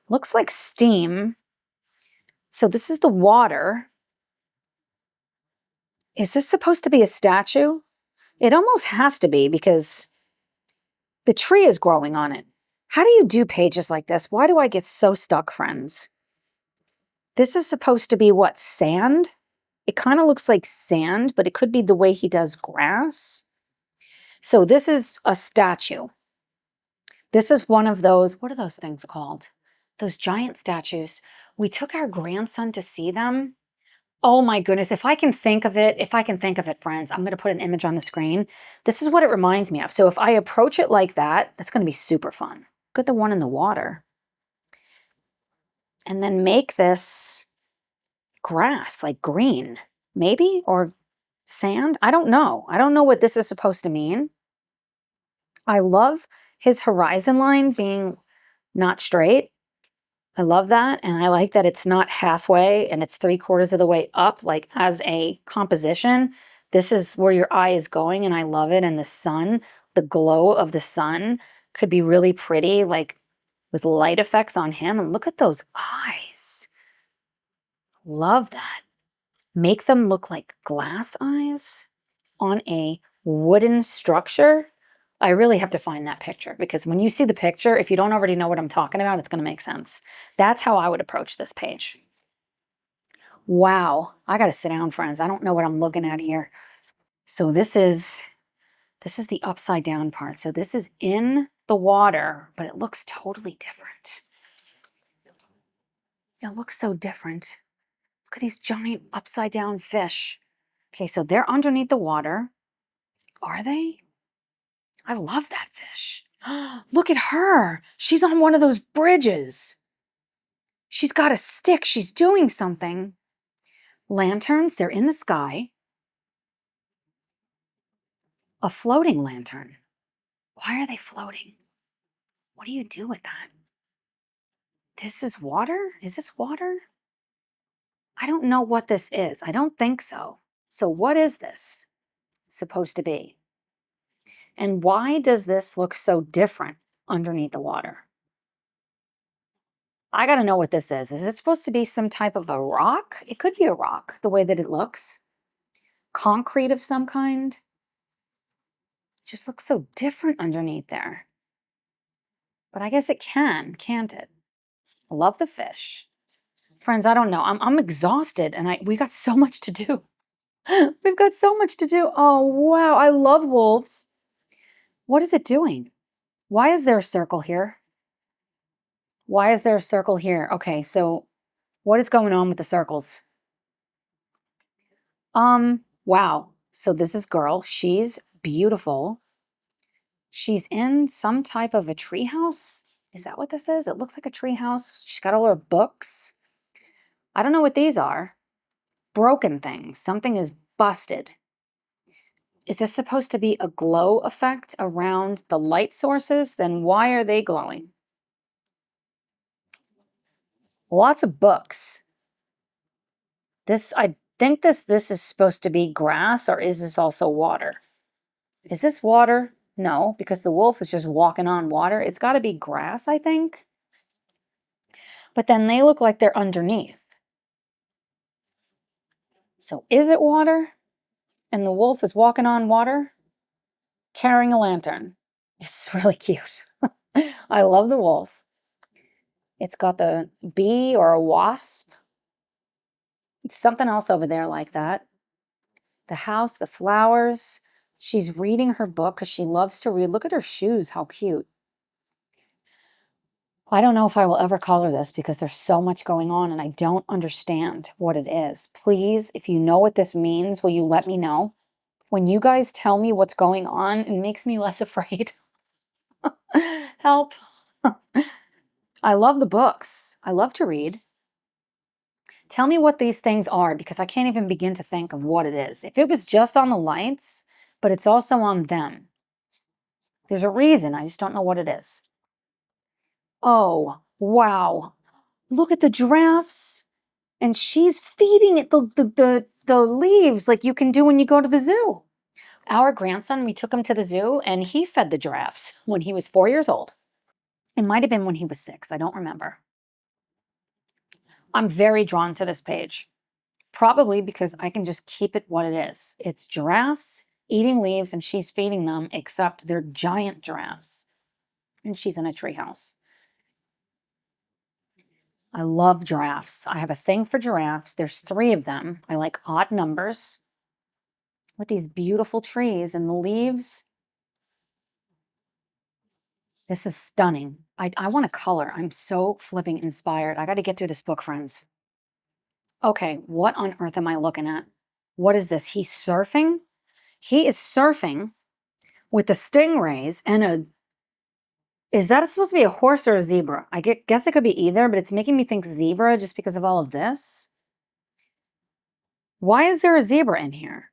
Looks like steam. So this is the water. Is this supposed to be a statue? It almost has to be because the tree is growing on it. How do you do pages like this? Why do I get so stuck, friends? This is supposed to be what, sand? It kind of looks like sand, but it could be the way he does grass. So this is a statue. This is one of those, what are those things called? Those giant statues. We took our grandson to see them. Oh my goodness, if I can think of it, friends, I'm going to put an image on the screen. This is what it reminds me of. So if I approach it like that, that's going to be super fun. Look at the one in the water. And then make this grass, like green, maybe, or sand. I don't know. I don't know what this is supposed to mean. I love his horizon line being not straight. I love that. And I like that it's not halfway and it's 3/4 of the way up, like as a composition. This is where your eye is going and I love it. And the sun, the glow of the sun could be really pretty, like with light effects on him. And look at those eyes. Love that. Make them look like glass eyes on a wooden structure. I really have to find that picture because when you see the picture, if you don't already know what I'm talking about, it's going to make sense. That's how I would approach this page. Wow. I got to sit down, friends. I don't know what I'm looking at here. So this is the upside down part. So this is in the water, but it looks totally different. It looks so different. Look at these giant upside down fish. Okay, so they're underneath the water. Are they? I love that fish. Look at her. She's on one of those bridges. She's got a stick. She's doing something. Lanterns, they're in the sky. A floating lantern. Why are they floating? What do you do with that? This is water? Is this water? I don't know what this is. I don't think so. So what is this supposed to be? And why does this look so different underneath the water? I got to know what this is. Is it supposed to be some type of a rock? It could be a rock, the way that it looks. Concrete of some kind. It just looks so different underneath there. But I guess it can, can't it? I love the fish. Friends, I don't know. I'm exhausted and we got so much to do. We've got so much to do. Oh, wow. I love wolves. What is it doing? Why is there a circle here? Why is there a circle here? Okay, so what is going on with the circles? Wow. So this is girl. She's beautiful. She's in some type of a treehouse. Is that what this is? It looks like a treehouse. She's got all her books. I don't know what these are. Broken things. Something is busted. Is this supposed to be a glow effect around the light sources? Then why are they glowing? Lots of books. I think this is supposed to be grass, or is this also water? Is this water? No, because the wolf is just walking on water. It's got to be grass, I think. But then they look like they're underneath. So is it water? And the wolf is walking on water, carrying a lantern. It's really cute. I love the wolf. It's got the bee or a wasp. It's something else over there like that. The house, the flowers. She's reading her book because she loves to read. Look at her shoes. How cute. I don't know if I will ever color this because there's so much going on and I don't understand what it is. Please, if you know what this means, will you let me know? When you guys tell me what's going on, it makes me less afraid. Help. I love the books. I love to read. Tell me what these things are because I can't even begin to think of what it is. If it was just on the lights, but it's also on them. There's a reason. I just don't know what it is. Oh, wow. Look at the giraffes. And she's feeding it the leaves like you can do when you go to the zoo. Our grandson, we took him to the zoo and he fed the giraffes when he was 4 years old. It might have been when he was 6. I don't remember. I'm very drawn to this page. Probably because I can just keep it what it is. It's giraffes eating leaves and she's feeding them, except they're giant giraffes. And she's in a treehouse. I love giraffes. I have a thing for giraffes. There's 3 of them. I like odd numbers with these beautiful trees and the leaves. This is stunning. I want to color. I'm so flipping inspired. I got to get through this book, friends. Okay, what on earth am I looking at? What is this? He's surfing? He is surfing with the stingrays and is that supposed to be a horse or a zebra? I guess it could be either, but it's making me think zebra just because of all of this. Why is there a zebra in here?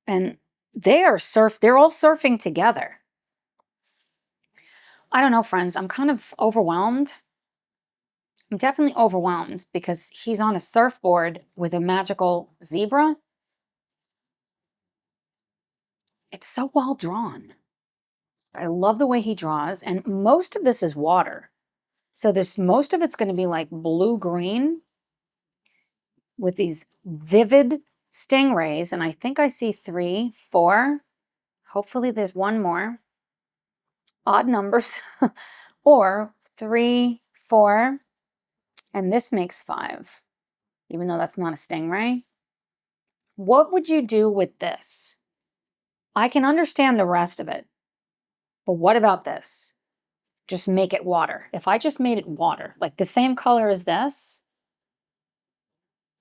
And they're all surfing together. I don't know, friends. I'm kind of overwhelmed. I'm definitely overwhelmed because he's on a surfboard with a magical zebra. It's so well drawn. I love the way he draws, and most of this is water. So most of it's going to be like blue-green with these vivid stingrays, and I think I see 3, 4. Hopefully there's one more. Odd numbers. Or 3, 4, and this makes 5, even though that's not a stingray. What would you do with this? I can understand the rest of it, but what about this? Just make it water. If I just made it water, like the same color as this,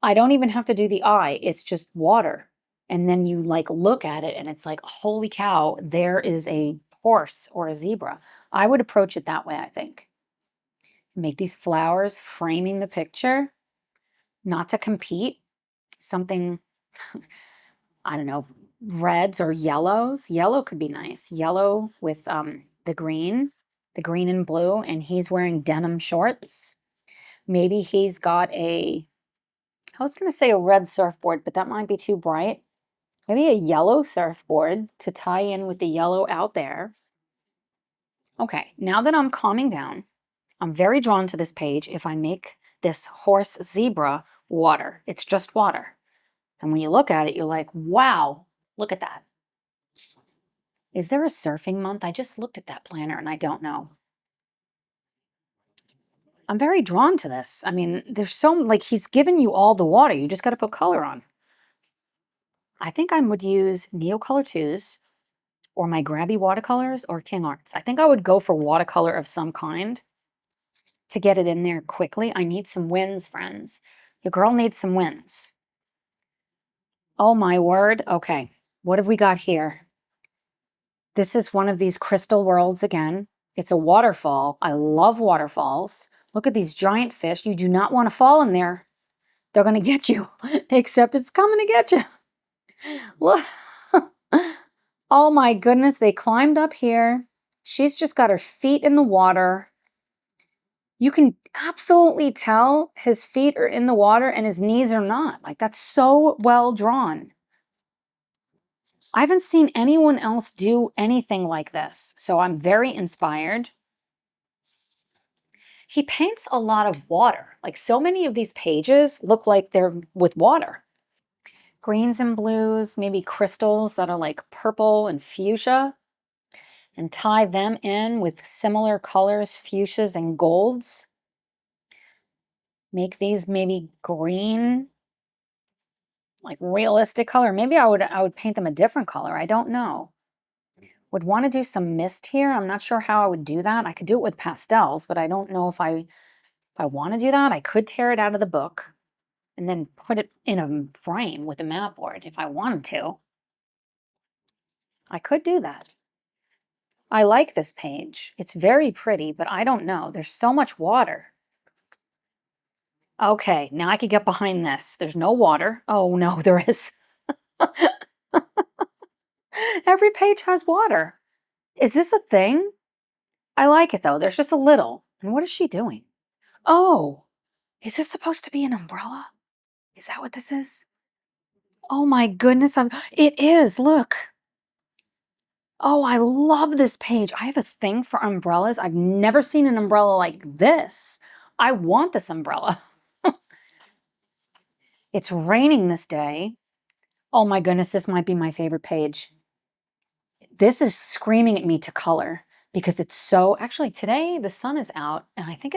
I don't even have to do the eye. It's just water. And then you like look at it and it's like, holy cow, there is a horse or a zebra. I would approach it that way, I think. Make these flowers framing the picture, not to compete. Something, I don't know, reds or yellows. Yellow could be nice. Yellow with the green and blue, and he's wearing denim shorts. Maybe he's got I was going to say a red surfboard, but that might be too bright. Maybe a yellow surfboard to tie in with the yellow out there. Okay, now that I'm calming down, I'm very drawn to this page if I make this horse zebra water. It's just water. And when you look at it, you're like, wow, look at that. Is there a surfing month? I just looked at that planner and I don't know. I'm very drawn to this. I mean, there's so, like, he's given you all the water. You just got to put color on. I think I would use Neocolor 2s or my Grabby watercolors or King Arts. I think I would go for watercolor of some kind to get it in there quickly. I need some wins, friends. Your girl needs some wins. Oh my word. Okay, what have we got here? This is one of these crystal worlds again. It's a waterfall. I love waterfalls. Look at these giant fish. You do not want to fall in there. They're going to get you, except it's coming to get you. Look. Oh my goodness, they climbed up here. She's just got her feet in the water. You can absolutely tell his feet are in the water and his knees are not. Like, that's so well drawn. I haven't seen anyone else do anything like this, so I'm very inspired. He paints a lot of water. Like, so many of these pages look like they're with water. Greens and blues, maybe crystals that are like purple and fuchsia, and tie them in with similar colors, fuchsias and golds. Make these maybe green, like realistic color. Maybe I would paint them a different color. I don't know. Would want to do some mist here. I'm not sure how I would do that. I could do it with pastels, but I don't know if I want to do that. I could tear it out of the book and then put it in a frame with a mat board if I wanted to. I could do that. I like this page. It's very pretty, but I don't know. There's so much water. Okay, now I could get behind this. There's no water. Oh no, there is. Every page has water. Is this a thing? I like it though. There's just a little. And what is she doing? Oh, is this supposed to be an umbrella? Is that what this is? Oh my goodness, it is, look. Oh, I love this page. I have a thing for umbrellas. I've never seen an umbrella like this. I want this umbrella. It's raining this day. Oh my goodness, this might be my favorite page. This is screaming at me to color because it's so, actually today the sun is out and I think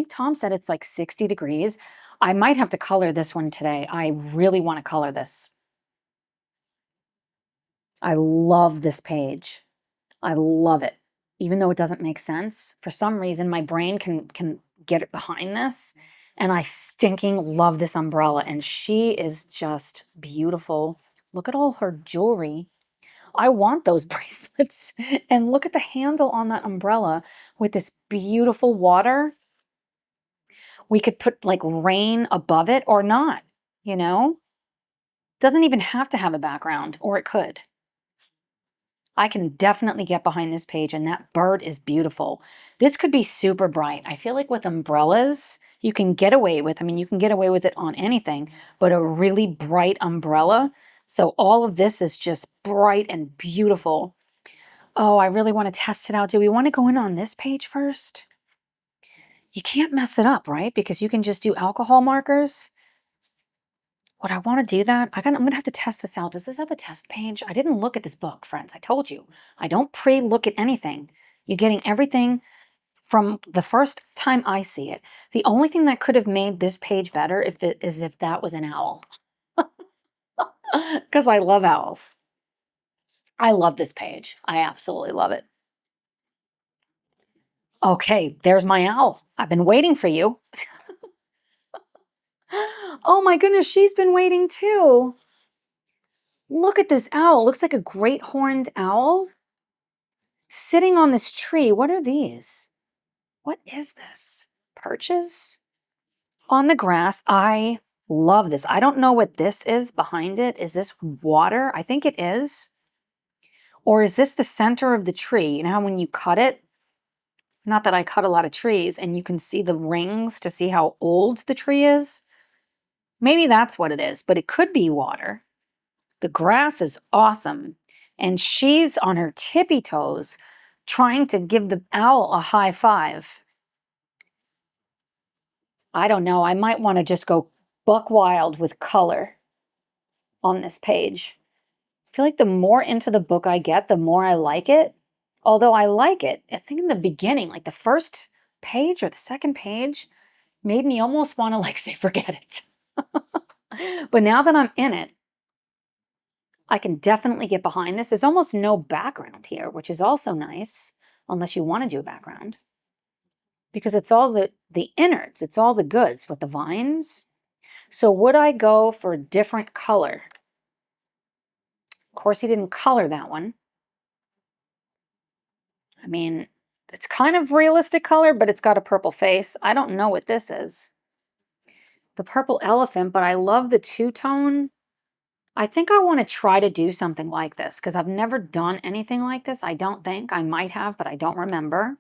Tom said it's like 60 degrees. I might have to color this one today. I really want to color this. I love this page. I love it. Even though it doesn't make sense, for some reason my brain can get it behind this. And I stinking love this umbrella. And she is just beautiful. Look at all her jewelry. I want those bracelets. And look at the handle on that umbrella with this beautiful water. We could put like rain above it or not, you know? Doesn't even have to have a background, or it could. I can definitely get behind this page, and that bird is beautiful. This could be super bright. I feel like with umbrellas, you can get away with, I mean, you can get away with it on anything, but a really bright umbrella. So all of this is just bright and beautiful. Oh, I really want to test it out. Do we want to go in on this page first? You can't mess it up, right? Because you can just do alcohol markers. Would I want to do that? I'm going to have to test this out. Does this have a test page? I didn't look at this book, friends. I told you. I don't pre-look at anything. You're getting everything from the first time I see it. The only thing that could have made this page better is if that was an owl. Because I love owls. I love this page. I absolutely love it. Okay, there's my owl. I've been waiting for you. Oh my goodness, she's been waiting too. Look at this owl. Looks like a great horned owl sitting on this tree. What are these? What is this? Perches on the grass. I love this. I don't know what this is behind it. Is this water? I think it is. Or is this the center of the tree? You know how when you cut it, not that I cut a lot of trees, and you can see the rings to see how old the tree is? Maybe that's what it is, but it could be water. The grass is awesome. And she's on her tippy toes trying to give the owl a high five. I don't know. I might want to just go buck wild with color on this page. feel like the more into the book I get, the more I like it. Although I like it, I think in the beginning, like the first page or the second page, made me almost want to like say, forget it. But now that I'm in it, I can definitely get behind this. There's almost no background here, which is also nice, unless you want to do a background. Because it's all the innards, it's all the goods with the vines. So would I go for a different color? Of course, he didn't color that one. I mean, it's kind of realistic color, but it's got a purple face. I don't know what this is. The purple elephant, but I love the two-tone. I think I want to try to do something like this because I've never done anything like this. I don't think. I might have, but I don't remember.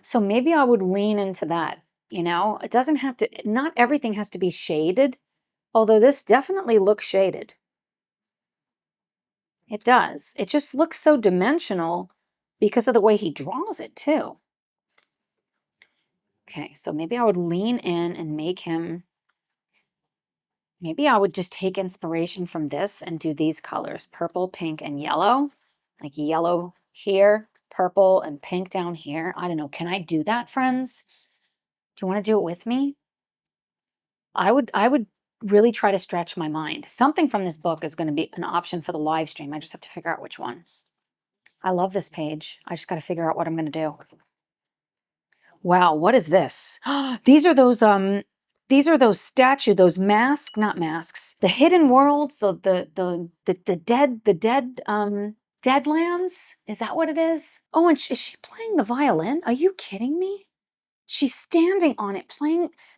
So maybe I would lean into that. You know, it doesn't have to, not everything has to be shaded, although this definitely looks shaded. It does. It just looks so dimensional because of the way he draws it too. Okay, so maybe I would lean in and make him, maybe I would just take inspiration from this and do these colors, purple, pink, and yellow. Like yellow here, purple, and pink down here. I don't know. Can I do that, friends? Do you want to do it with me? I would really try to stretch my mind. Something from this book is going to be an option for the live stream. I just have to figure out which one. I love this page. I just got to figure out what I'm going to do. Wow, what is this? These are those statues, those masks, not masks. The hidden worlds, the dead deadlands. Is that what it is? Oh, and is she playing the violin? Are you kidding me? She's standing on it,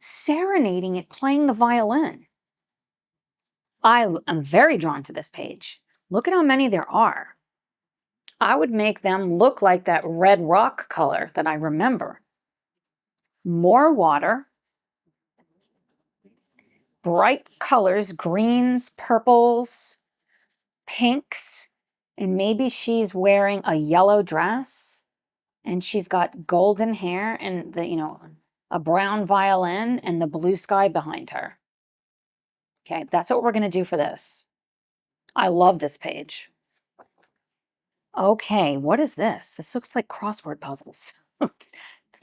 serenading it, playing the violin. I am very drawn to this page. Look at how many there are. I would make them look like that red rock color that I remember. More water, bright colors, greens, purples, pinks, and maybe she's wearing a yellow dress and she's got golden hair and a brown violin and the blue sky behind her. Okay, that's what we're going to do for this. I love this page. Okay, what is this? This looks like crossword puzzles.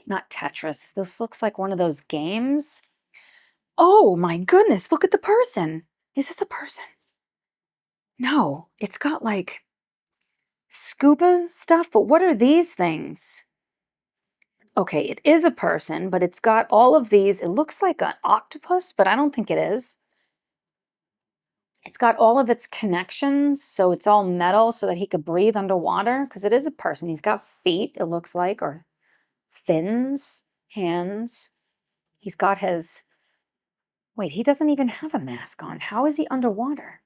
Not Tetris. This looks like one of those games. Oh my goodness, look at the person. Is this a person? No, it's got like scuba stuff, but what are these things? Okay, it is a person, but it's got all of these. It looks like an octopus, but I don't think it is. It's got all of its connections, so it's all metal so that he could breathe underwater, because it is a person. He's got feet, it looks like, or fins, hands. He's got his... Wait, he doesn't even have a mask on. How is he underwater?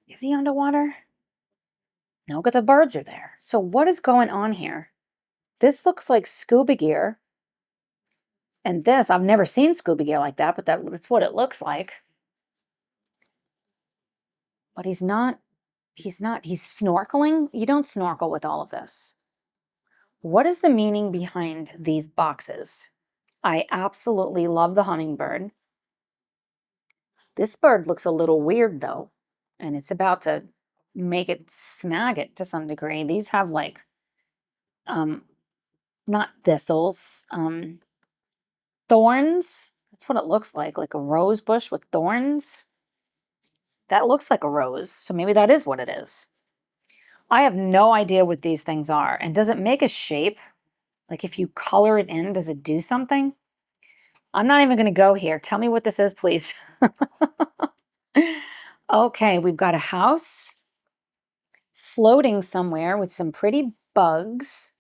Is he underwater? No, but the birds are there. So what is going on here? This looks like scuba gear. And this, I've never seen scuba gear like that, but that's what it looks like. But he's snorkeling. You don't snorkel with all of this. What is the meaning behind these boxes? I absolutely love the hummingbird. This bird looks a little weird though, and it's about to make it snag it to some degree. These have like, not thistles, thorns. That's what it looks like a rose bush with thorns. That looks like a rose, so maybe that is what it is. I have no idea what these things are. And does it make a shape? Like if you color it in, does it do something? I'm not even going to go here. Tell me what this is, please. Okay, we've got a house floating somewhere with some pretty bugs.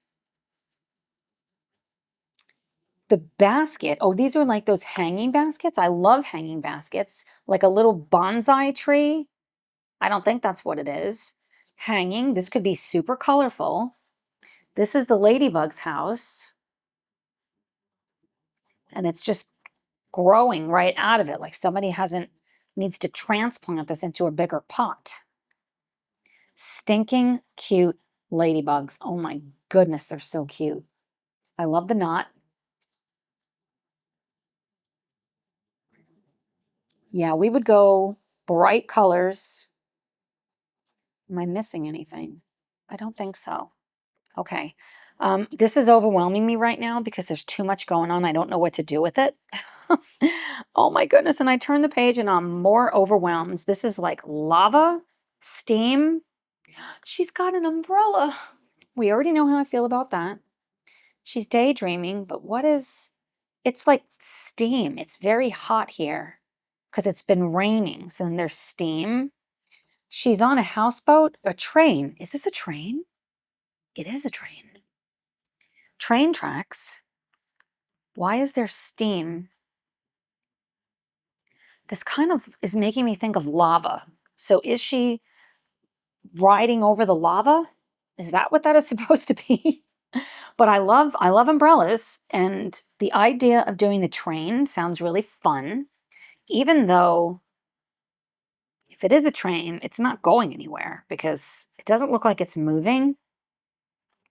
The basket. Oh, these are like those hanging baskets. I love hanging baskets. Like a little bonsai tree. I don't think that's what it is. Hanging. This could be super colorful. This is the ladybug's house. And it's just growing right out of it. Like somebody needs to transplant this into a bigger pot. Stinking cute ladybugs. Oh my goodness, they're so cute. I love the knot. Yeah, we would go bright colors. Am I missing anything? I don't think so. Okay. This is overwhelming me right now because there's too much going on. I don't know what to do with it. Oh my goodness. And I turn the page and I'm more overwhelmed. This is like lava, steam. She's got an umbrella. We already know how I feel about that. She's daydreaming, but what is... It's like steam. It's very hot here because it's been raining. So then there's steam. She's on a houseboat, a train. Is this a train? It is a train. Train tracks. Why is there steam? This kind of is making me think of lava. So is she riding over the lava? Is that what that is supposed to be? But I love umbrellas, and the idea of doing the train sounds really fun, even though if it is a train, it's not going anywhere because it doesn't look like it's moving.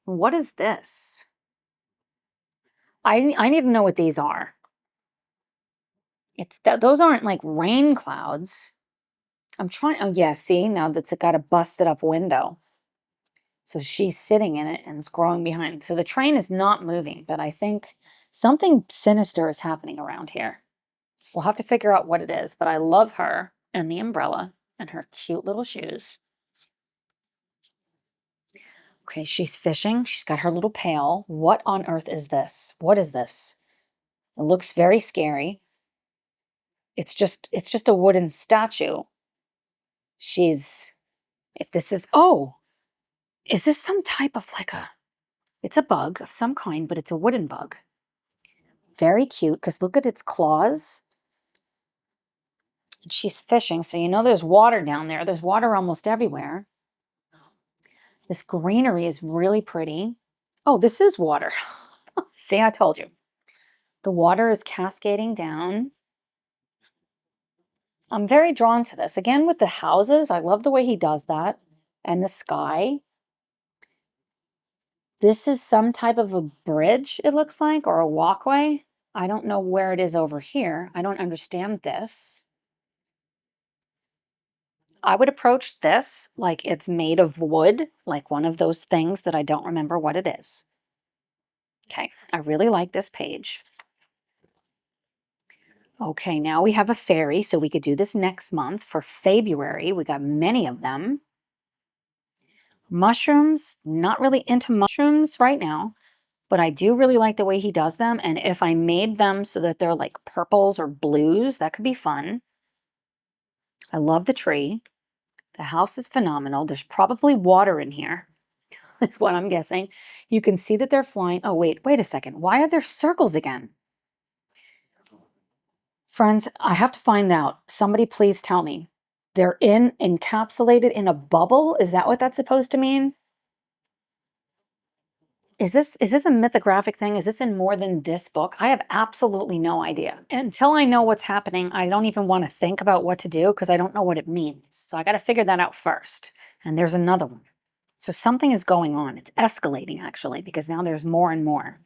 What is this? I need to know what these are. Those aren't like rain clouds. I'm trying, oh yeah, see, now that's got a busted up window. So she's sitting in it and it's growing behind. So the train is not moving, but I think something sinister is happening around here. We'll have to figure out what it is, but I love her and the umbrella and her cute little shoes. Okay, she's fishing. She's got her little pail. What on earth is this? What is this? It looks very scary. It's just a wooden statue. If this is, oh, is this some type of like it's a bug of some kind, but it's a wooden bug. Very cute, because look at its claws. And she's fishing, so you know there's water down there. There's water almost everywhere. This greenery is really pretty. Oh, this is water. See, I told you. The water is cascading down. I'm very drawn to this. Again, with the houses, I love the way he does that. And the sky. This is some type of a bridge, it looks like, or a walkway. I don't know where it is over here. I don't understand this. I would approach this like it's made of wood, like one of those things that I don't remember what it is. Okay, I really like this page. Okay, now we have a fairy, so we could do this next month for February. We got many of them. Mushrooms, not really into mushrooms right now, but I do really like the way he does them. And if I made them so that they're like purples or blues, that could be fun. I love the tree. The house is phenomenal. There's probably water in here, is what I'm guessing. You can see that they're flying. Oh, wait a second. Why are there circles again? Friends, I have to find out. Somebody please tell me. They're encapsulated in a bubble? Is that what that's supposed to mean? Is this a mythographic thing? Is this in more than this book? I have absolutely no idea. Until I know what's happening, I don't even want to think about what to do because I don't know what it means. So I got to figure that out first. And there's another one. So something is going on. It's escalating, actually, because now there's more and more.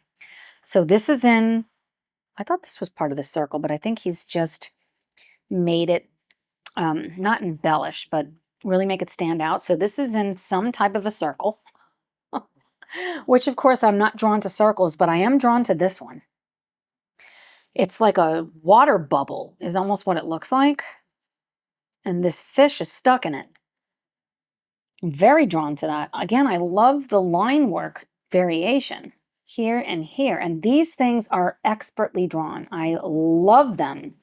So this is in... I thought this was part of the circle, but I think he's just made it, not embellish, but really make it stand out. So this is in some type of a circle, which of course I'm not drawn to circles, but I am drawn to this one. It's like a water bubble is almost what it looks like. And this fish is stuck in it. I'm very drawn to that. Again, I love the line work variation. Here and here. And these things are expertly drawn. I love them.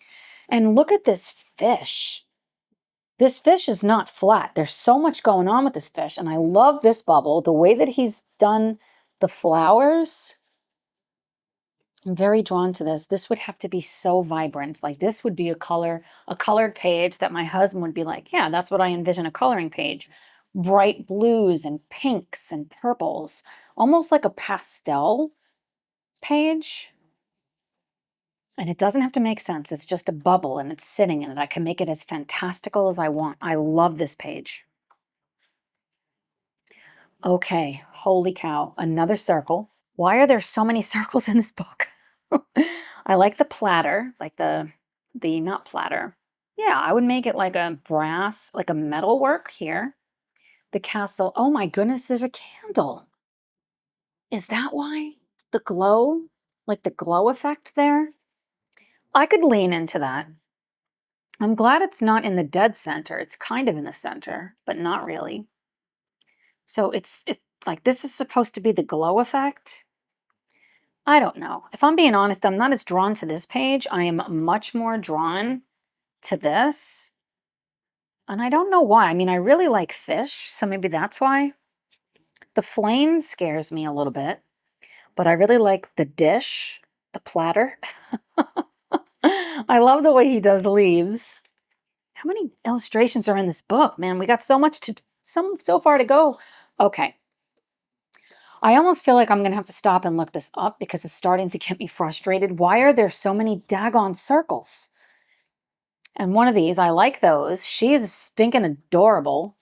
And look at this fish. This fish is not flat. There's so much going on with this fish. And I love this bubble. The way that he's done the flowers. I'm very drawn to this. This would have to be so vibrant. Like this would be a colored page that my husband would be like, yeah, that's what I envision a coloring page. Bright blues and pinks and purples, almost like a pastel page. And it doesn't have to make sense. It's just a bubble and it's sitting in it. I can make it as fantastical as I want. I love this page. Okay, holy cow, another circle. Why are there so many circles in this book? I like the platter, like the not platter. Yeah, I would make it like a brass, like a metal work here. The castle. Oh my goodness, there's a candle. Is that why? The glow? Like the glow effect there? I could lean into that. I'm glad it's not in the dead center. It's kind of in the center, but not really. So it's like this is supposed to be the glow effect. I don't know. If I'm being honest, I'm not as drawn to this page. I am much more drawn to this. And I don't know why. I mean, I really like fish, so maybe that's why. The flame scares me a little bit, but I really like the dish, the platter. I love the way he does leaves. How many illustrations are in this book, man? We got so far to go. Okay. I almost feel like I'm going to have to stop and look this up because it's starting to get me frustrated. Why are there so many daggone circles? And one of these, I like those. She is stinking adorable.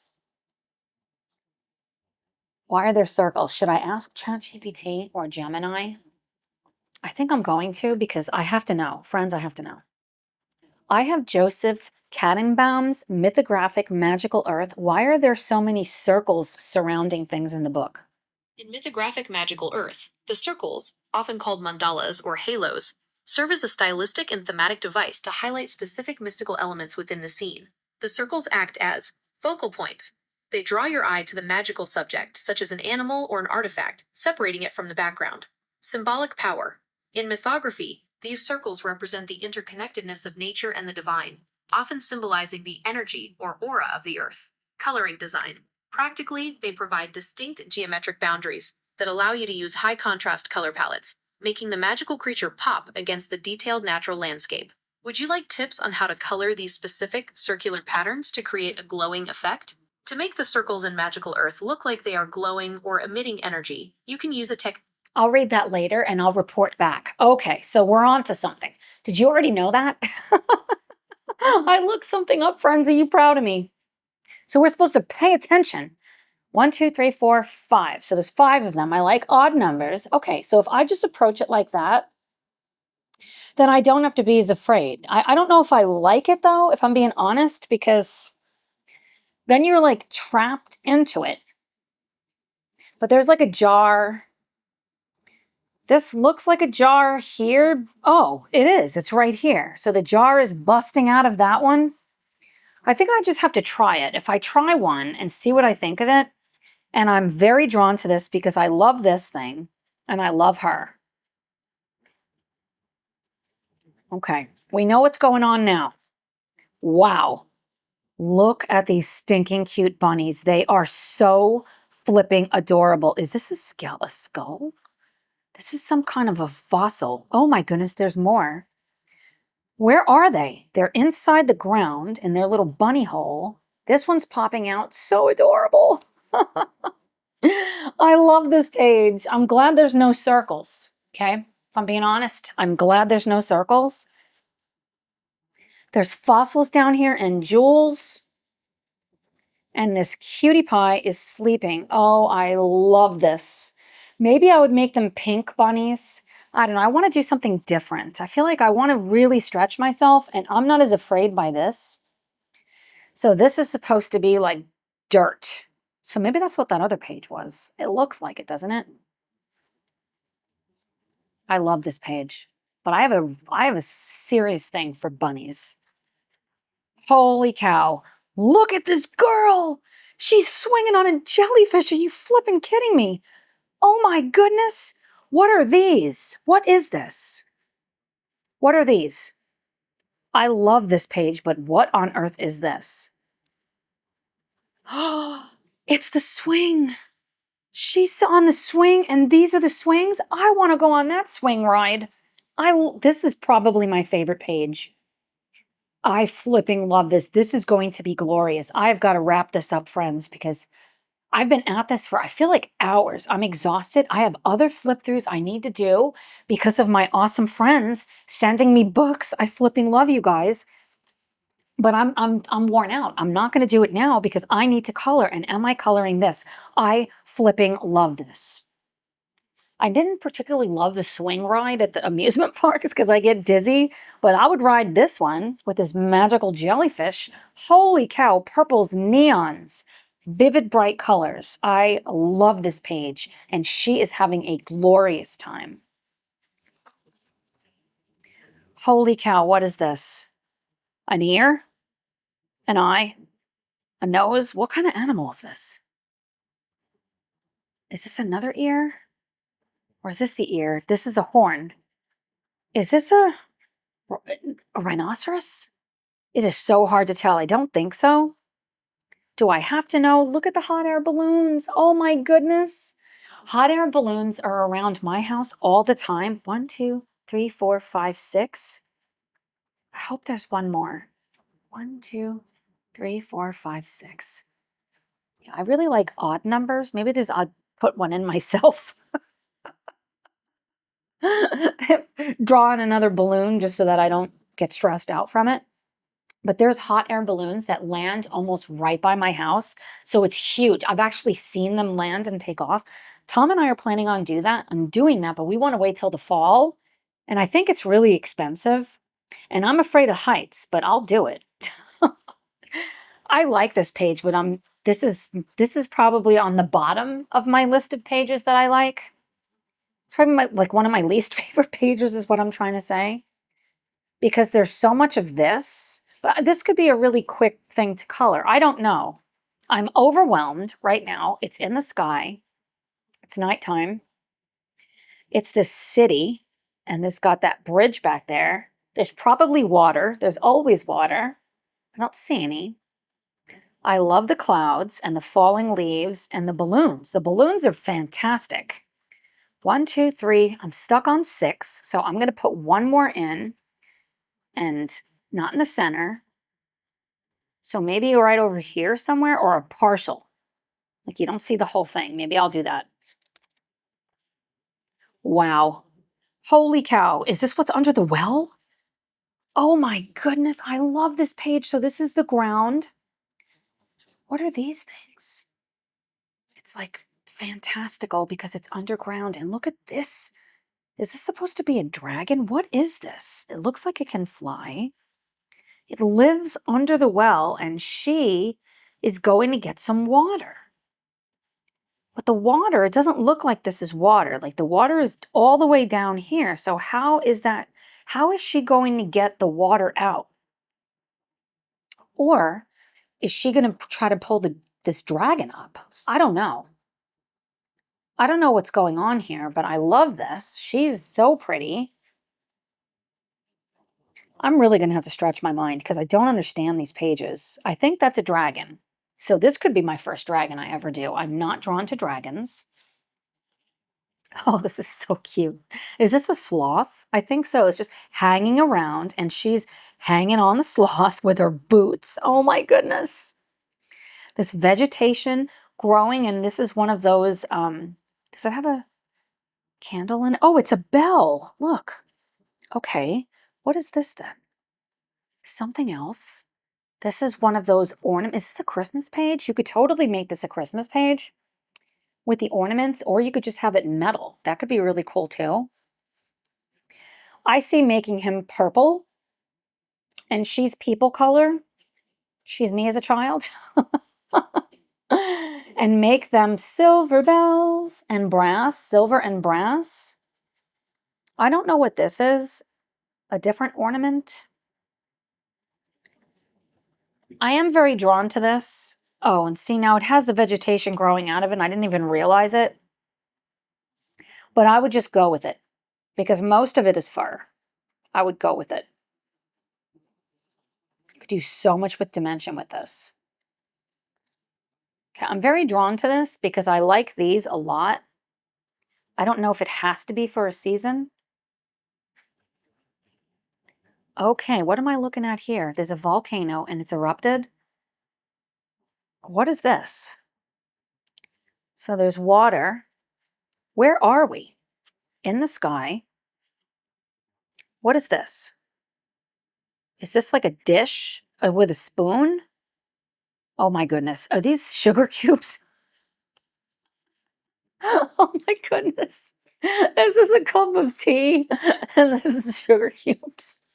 Why are there circles? Should I ask ChatGPT or Gemini? I think I'm going to because I have to know. Friends, I have to know. I have Joseph Catimbang's Mythographic Magical Earth. Why are there so many circles surrounding things in the book? In Mythographic Magical Earth, the circles, often called mandalas or halos, serve as a stylistic and thematic device to highlight specific mystical elements within the scene. The circles act as focal points. They draw your eye to the magical subject, such as an animal or an artifact, separating it from the background. Symbolic power. In mythography, these circles represent the interconnectedness of nature and the divine, often symbolizing the energy or aura of the earth. Coloring design. Practically, they provide distinct geometric boundaries that allow you to use high contrast color palettes, making the magical creature pop against the detailed natural landscape. Would you like tips on how to color these specific circular patterns to create a glowing effect? To make the circles in Magical Earth look like they are glowing or emitting energy, you can use a tech. I'll read that later and I'll report back. Okay, so we're on to something. Did you already know that? I looked something up, friends. Are you proud of me? So we're supposed to pay attention. 1, 2, 3, 4, 5. So there's 5 of them. I like odd numbers. Okay, so if I just approach it like that, then I don't have to be as afraid. I don't know if I like it though, if I'm being honest, because then you're like trapped into it. But there's like a jar. This looks like a jar here. Oh, it is. It's right here. So the jar is busting out of that one. I think I just have to try it. If I try one and see what I think of it, and I'm very drawn to this because I love this thing and I love her. Okay, we know what's going on now. Wow. Look at these stinking cute bunnies. They are so flipping adorable. Is this a skull? This is some kind of a fossil. Oh my goodness, there's more. Where are they? They're inside the ground in their little bunny hole. This one's popping out. So adorable. I love this page. I'm glad there's no circles. Okay, if I'm being honest, I'm glad there's no circles. There's fossils down here and jewels. And this cutie pie is sleeping. Oh, I love this. Maybe I would make them pink bunnies. I don't know. I want to do something different. I feel like I want to really stretch myself, and I'm not as afraid by this. So this is supposed to be like dirt. So maybe that's what that other page was. It looks like it, doesn't it? I love this page. But I have a serious thing for bunnies. Holy cow. Look at this girl. She's swinging on a jellyfish. Are you flipping kidding me? Oh my goodness. What are these? What is this? What are these? I love this page, but what on earth is this? Oh, it's the swing. She's on the swing and these are the swings. I want to go on that swing ride. This is probably my favorite page. I flipping love this. This is going to be glorious. I've got to wrap this up, friends, because I've been at this for, I feel like hours. I'm exhausted. I have other flip throughs I need to do because of my awesome friends sending me books. I flipping love you guys. But I'm worn out. I'm not going to do it now because I need to color. And am I coloring this? I flipping love this. I didn't particularly love the swing ride at the amusement parks because I get dizzy, but I would ride this one with this magical jellyfish. Holy cow, purples, neons, vivid bright colors. I love this page, and she is having a glorious time. Holy cow, what is this? An ear? An eye? A nose? What kind of animal is this? Is this another ear? Or is this the ear? This is a horn. Is this a rhinoceros? It is so hard to tell. I don't think so. Do I have to know? Look at the hot air balloons. Oh my goodness. Hot air balloons are around my house all the time. 1, 2, 3, 4, 5, 6. I hope there's one more. 1, 2, 3, 4, 5, 6. Yeah, I really like odd numbers. Maybe I'll put one in myself. Draw on another balloon just so that I don't get stressed out from it. But there's hot air balloons that land almost right by my house. So it's huge. I've actually seen them land and take off. Tom and I are planning on doing that, but we want to wait till the fall. And I think it's really expensive. And I'm afraid of heights, but I'll do it. I like this page, but this is probably on the bottom of my list of pages that I like. It's probably like one of my least favorite pages is what I'm trying to say. Because there's so much of this. But this could be a really quick thing to color. I don't know. I'm overwhelmed right now. It's in the sky. It's nighttime. It's this city, and this got that bridge back there. There's probably water. There's always water. I don't see any. I love the clouds and the falling leaves and the balloons. The balloons are fantastic. 1, 2, 3. I'm stuck on 6, so I'm going to put one more in, and not in the center. So maybe right over here somewhere, or a partial. Like you don't see the whole thing. Maybe I'll do that. Wow. Holy cow. Is this what's under the well? Oh my goodness. I love this page. So this is the ground. What are these things? It's like fantastical because it's underground. And look at this. Is this supposed to be a dragon? What is this? It looks like it can fly. It lives under the well, and she is going to get some water. But the water, it doesn't look like this is water. Like the water is all the way down here. So how is she going to get the water out? Or is she going to try to pull this dragon up? I don't know. I don't know what's going on here, but I love this. She's so pretty. I'm really going to have to stretch my mind because I don't understand these pages. I think that's a dragon. So this could be my first dragon I ever do. I'm not drawn to dragons. Oh, this is so cute. Is this a sloth? I think so. It's just hanging around, and she's hanging on the sloth with her boots. Oh my goodness. This vegetation growing, and this is one of those, does it have a candle in it? Oh, it's a bell. Look. Okay. What is this then? Something else. This is one of those ornaments. Is this a Christmas page? You could totally make this a Christmas page with the ornaments, or you could just have it in metal. That could be really cool too. I see making him purple, and she's people color. She's me as a child. And make them silver bells and brass, silver and brass. I don't know what this is. A different ornament. I am very drawn to this. Oh, and see, now it has the vegetation growing out of it, and I didn't even realize it. But I would just go with it because most of it is fur. I would go with it. You could do so much with dimension with this. Okay, I'm very drawn to this because I like these a lot. I don't know if it has to be for a season. Okay, what am I looking at here? There's a volcano and it's erupted. What is this? So there's water. Where are we? In the sky. What is this? Is this like a dish with a spoon? Oh my goodness. Are these sugar cubes? Oh my goodness. This is a cup of tea, and this is sugar cubes.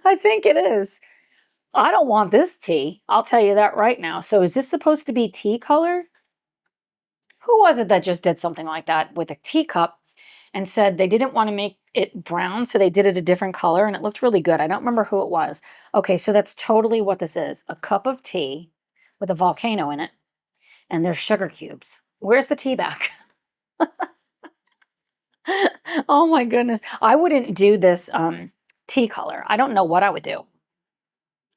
I think it is. I don't want this tea. I'll tell you that right now. So is this supposed to be tea color? Who was it that just did something like that with a teacup and said they didn't want to make it brown, so they did it a different color, and it looked really good. I don't remember who it was. Okay, so that's totally what this is. A cup of tea with a volcano in it, and there's sugar cubes. Where's the tea back? Oh my goodness. I wouldn't do this tea color. I don't know what I would do.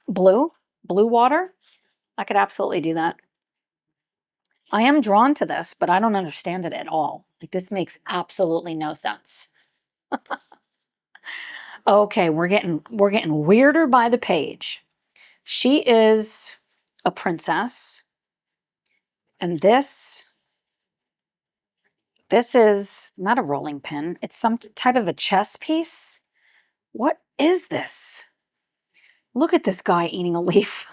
Blue? Blue water? I could absolutely do that. I am drawn to this, but I don't understand it at all. Like, this makes absolutely no sense. Okay, we're getting weirder by the page. She is a princess, and this is not a rolling pin. It's some type of a chess piece. What is this? Look at this guy eating a leaf.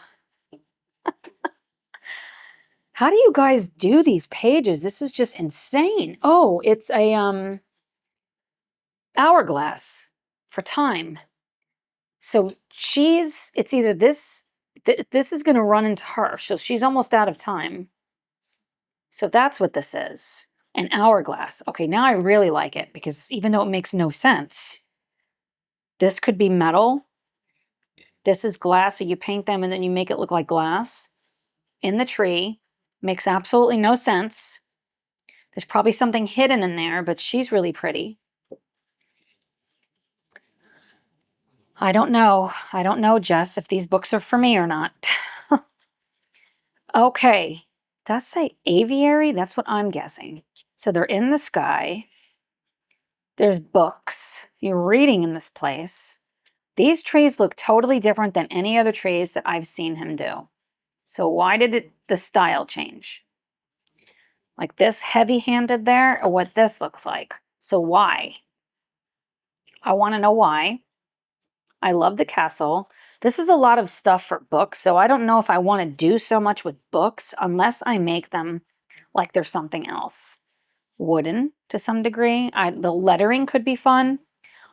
How do you guys do these pages? This is just insane. Oh, it's a hourglass for time. So it's either this is going to run into her. So she's almost out of time. So that's what this is. An hourglass. Okay, now I really like it because even though it makes no sense, this could be metal. This is glass, so you paint them and then you make it look like glass. In the tree. Makes absolutely no sense. There's probably something hidden in there, but she's really pretty. I don't know. I don't know, Jess, if these books are for me or not. Okay. Does that say aviary? That's what I'm guessing. So they're in the sky. There's books. You're reading in this place. These trees look totally different than any other trees that I've seen him do. So why did the style change? Like this heavy-handed there, or what this looks like? So why? I want to know why. I love the castle. This is a lot of stuff for books, so I don't know if I want to do so much with books unless I make them like they're something else. Wooden, to some degree. The lettering could be fun.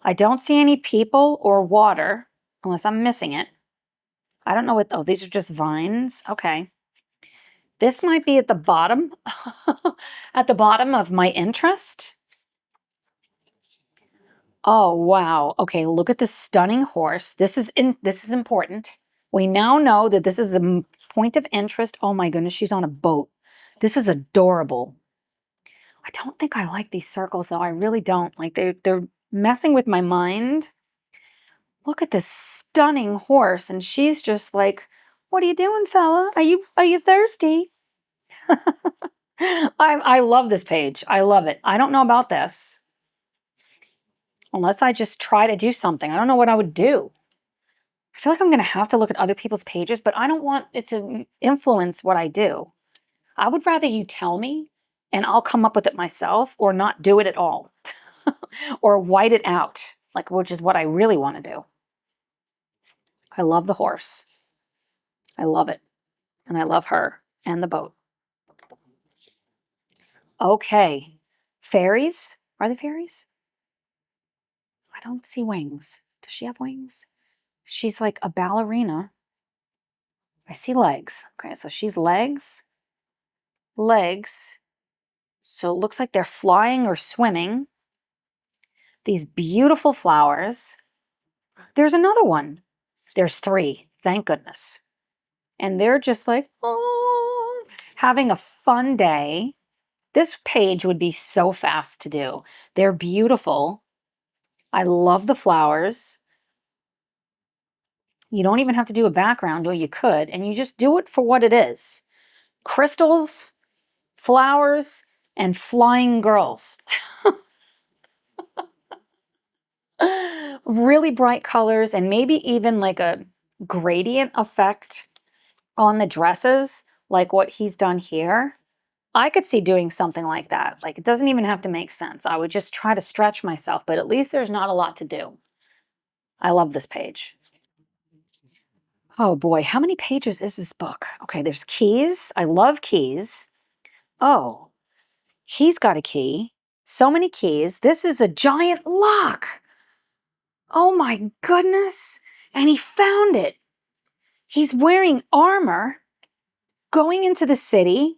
I don't see any people or water, unless I'm missing it. I don't know what... Oh, these are just vines? Okay. This might be at the bottom, at the bottom of my interest. Oh, wow. Okay, look at this stunning horse. This is important. We now know that this is a point of interest. Oh my goodness, she's on a boat. This is adorable. I don't think I like these circles though. I really don't. Like they're messing with my mind. Look at this stunning horse, and she's just like, "What are you doing, fella? Are you thirsty?" I love this page. I love it. I don't know about this. Unless I just try to do something. I don't know what I would do. I feel like I'm going to have to look at other people's pages, but I don't want it to influence what I do. I would rather you tell me and I'll come up with it myself, or not do it at all. Or white it out, like, which is what I really want to do. I love the horse. I love it. And I love her and the boat. Okay. Fairies? Are they fairies? I don't see wings. Does she have wings? She's like a ballerina. I see legs. Okay, so she's legs. Legs. So it looks like they're flying or swimming. These beautiful flowers. There's another one. There's three, thank goodness. And they're just like, oh, having a fun day. This page would be so fast to do. They're beautiful. I love the flowers. You don't even have to do a background, or you could, and you just do it for what it is. Crystals, flowers, and flying girls. Really bright colors, and maybe even like a gradient effect on the dresses, like what he's done here. I could see doing something like that. Like, it doesn't even have to make sense. I would just try to stretch myself, but at least there's not a lot to do. I love this page. Oh boy, how many pages is this book? Okay, there's keys. I love keys. Oh, he's got a key. So many keys. This is a giant lock. Oh my goodness. And he found it. He's wearing armor, going into the city.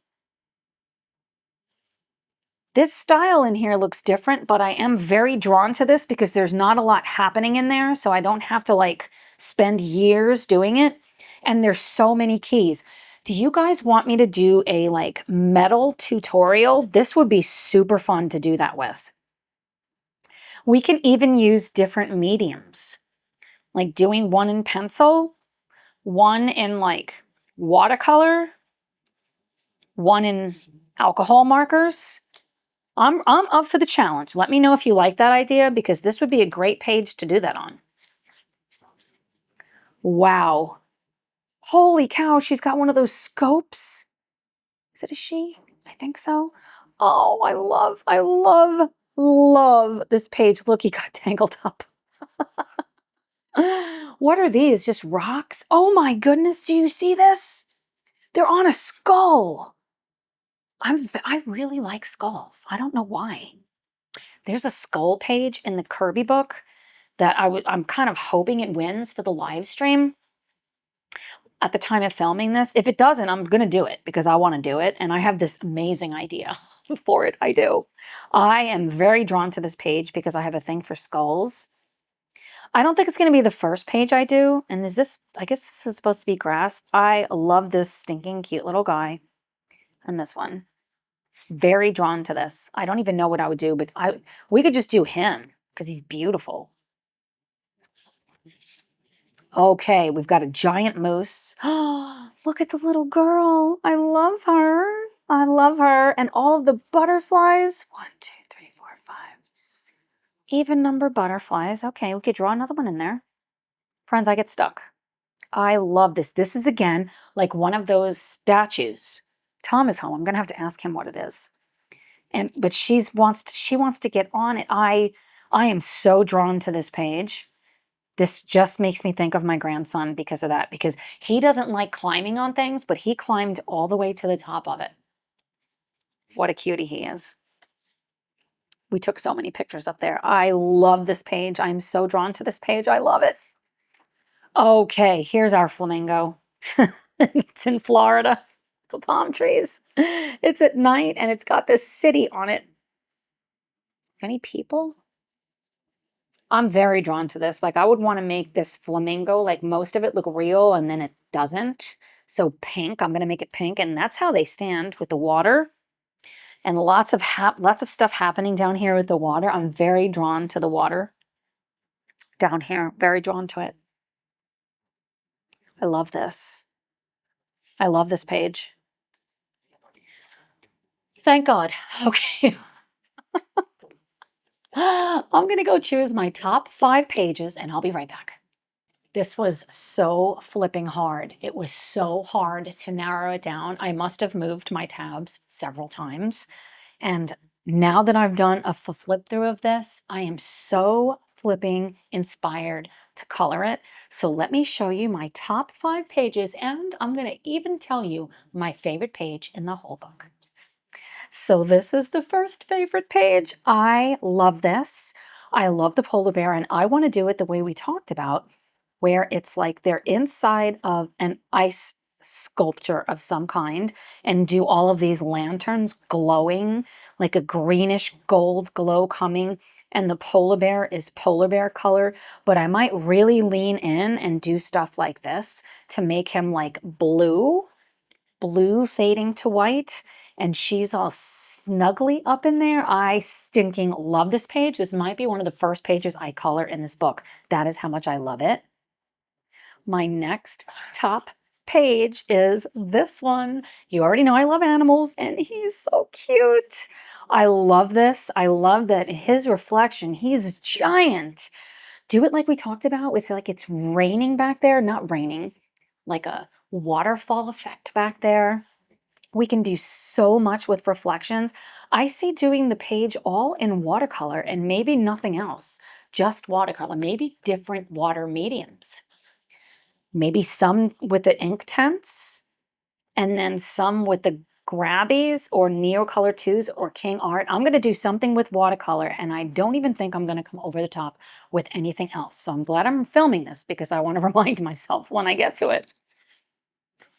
This style in here looks different, but I am very drawn to this because there's not a lot happening in there, so I don't have to like spend years doing it. And there's so many keys. Do you guys want me to do a like metal tutorial? This would be super fun to do that with. We can even use different mediums, like doing one in pencil, one in like watercolor, one in alcohol markers. I'm up for the challenge. Let me know if you like that idea because this would be a great page to do that on. Wow. Holy cow, she's got one of those scopes. Is it a she? I think so. Oh, love this page. Look, he got tangled up. What are these? Just rocks? Oh my goodness, do you see this? They're on a skull. I really like skulls. I don't know why. There's a skull page in the Kirby book that I'm kind of hoping it wins for the live stream at the time of filming this. If it doesn't, I'm going to do it because I want to do it. And I have this amazing idea for it. I do. I am very drawn to this page because I have a thing for skulls. I don't think it's going to be the first page I do. And is this, I guess this is supposed to be grass. I love this stinking cute little guy. And this one. Very drawn to this. I don't even know what I would do, but we could just do him because he's beautiful. Okay, we've got a giant moose. Oh, look at the little girl. I love her. I love her. And all of the butterflies. 1, 2, 3, 4, 5. Even number butterflies. Okay, we could draw another one in there. Friends, I get stuck. I love this. This is, again, like one of those statues. Tom is home. I'm going to have to ask him what it is. But she wants to get on it. I am so drawn to this page. This just makes me think of my grandson because of that, because he doesn't like climbing on things, but he climbed all the way to the top of it. What a cutie he is. We took so many pictures up there. I love this page. I'm so drawn to this page. I love it. Okay, here's our flamingo. It's in Florida. The palm trees. It's at night and it's got this city on it. Any people? I'm very drawn to this. Like I would want to make this flamingo, like most of it look real and then it doesn't. So pink, I'm going to make it pink. And that's how they stand with the water. And lots of stuff happening down here with the water. I'm very drawn to the water down here. Very drawn to it. I love this. I love this page. Thank God. Okay. I'm going to go choose my top 5 pages and I'll be right back. This was so flipping hard. It was so hard to narrow it down. I must have moved my tabs several times. And now that I've done a flip through of this, I am so flipping inspired to color it. So let me show you my top 5 pages and I'm going to even tell you my favorite page in the whole book. So this is the first favorite page. I love this. I love the polar bear and I want to do it the way we talked about, where it's like they're inside of an ice sculpture of some kind and do all of these lanterns glowing like a greenish gold glow coming, and the polar bear is polar bear color. But I might really lean in and do stuff like this to make him like blue fading to white, and she's all snuggly up in there. I stinking love this page. This might be one of the first pages I color in this book. That is how much I love it. My next top page is this one. You already know I love animals, and he's so cute. I love this. I love that his reflection, he's giant. Do it like we talked about with like it's raining back there. Not raining, like a waterfall effect back there. We can do so much with reflections. I see doing the page all in watercolor and maybe nothing else, just watercolor, maybe different water mediums. Maybe some with the ink tints and then some with the grabbies or Neocolor 2s or King Art. I'm going to do something with watercolor, and I don't even think I'm going to come over the top with anything else. So I'm glad I'm filming this because I want to remind myself when I get to it.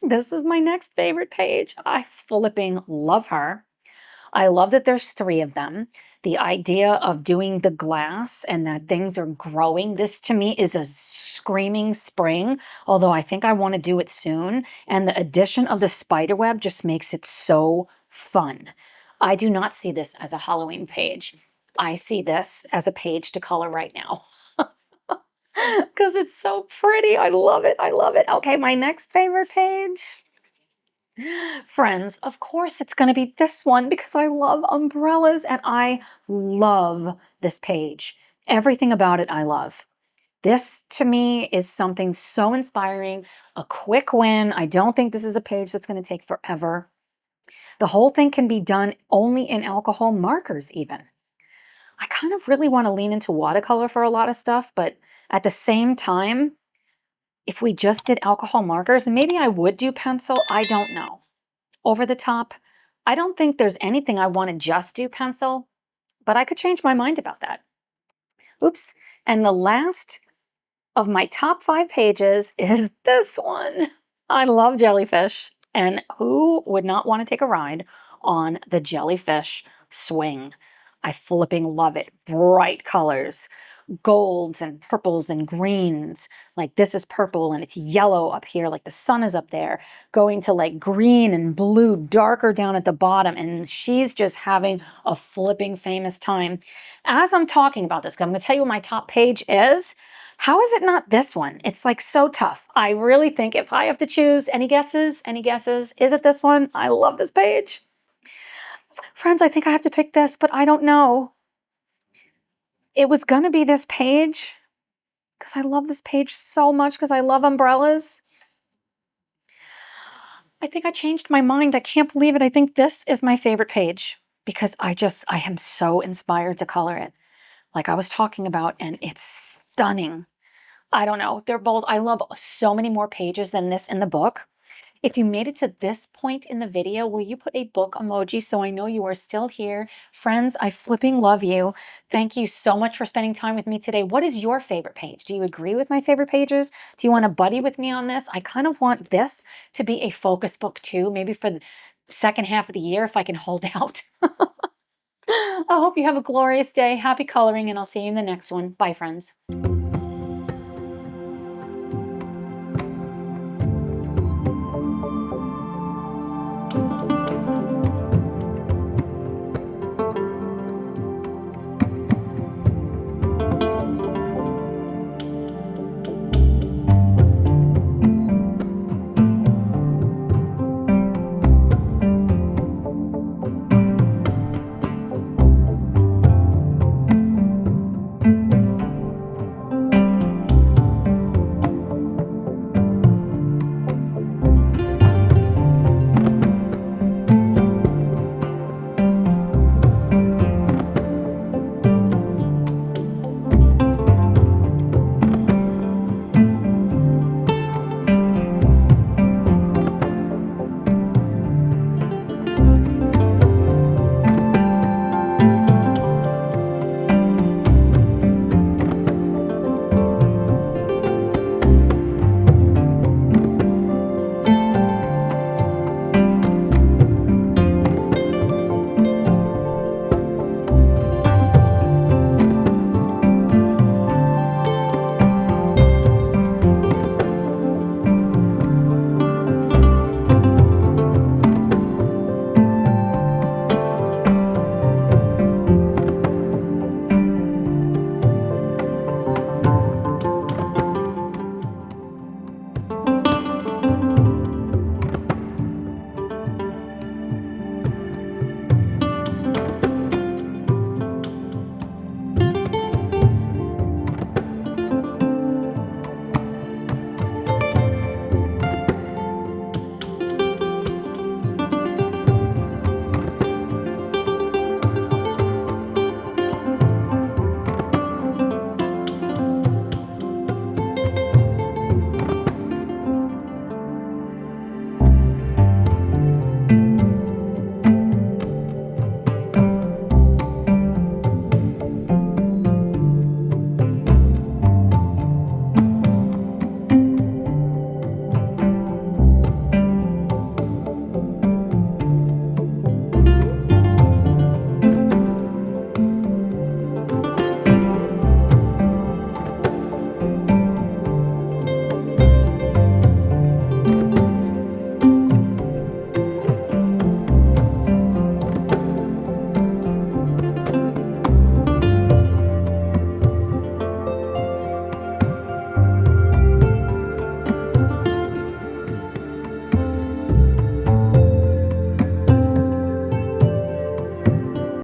This is my next favorite page. I flipping love her. I love that there's 3 of them. The idea of doing the glass and that things are growing. This to me is a screaming spring, although I think I want to do it soon. And the addition of the spider web just makes it so fun. I do not see this as a Halloween page. I see this as a page to color right now. Because it's so pretty. I love it. I love it. Okay, my next favorite page. Friends, of course it's going to be this one because I love umbrellas and I love this page. Everything about it I love. This to me is something so inspiring, a quick win. I don't think this is a page that's going to take forever. The whole thing can be done only in alcohol markers even. I kind of really want to lean into watercolor for a lot of stuff, but at the same time, if we just did alcohol markers, maybe I would do pencil, I don't know. Over the top, I don't think there's anything I want to just do pencil, but I could change my mind about that. Oops. And the last of my top 5 pages is this one. I love jellyfish, and who would not want to take a ride on the jellyfish swing? I flipping love it. Bright colors, golds and purples and greens. Like this is purple and it's yellow up here, like the sun is up there, going to like green and blue, darker down at the bottom. And she's just having a flipping famous time. As I'm talking about this, I'm going to tell you what my top page is. How is it not this one? It's like so tough. I really think if I have to choose, any guesses? Any guesses? Is it this one? I love this page. Friends, I think I have to pick this, but I don't know. It was going to be this page because I love this page so much because I love umbrellas. I think I changed my mind. I can't believe it. I think this is my favorite page because I am so inspired to color it. Like I was talking about, and it's stunning. I don't know. They're both, I love so many more pages than this in the book. If you made it to this point in the video, will you put a book emoji so I know you are still here? Friends, I flipping love you. Thank you so much for spending time with me today. What is your favorite page? Do you agree with my favorite pages? Do you want to buddy with me on this? I kind of want this to be a focus book too, maybe for the second half of the year if I can hold out. I hope you have a glorious day. Happy coloring, and I'll see you in the next one. Bye, friends.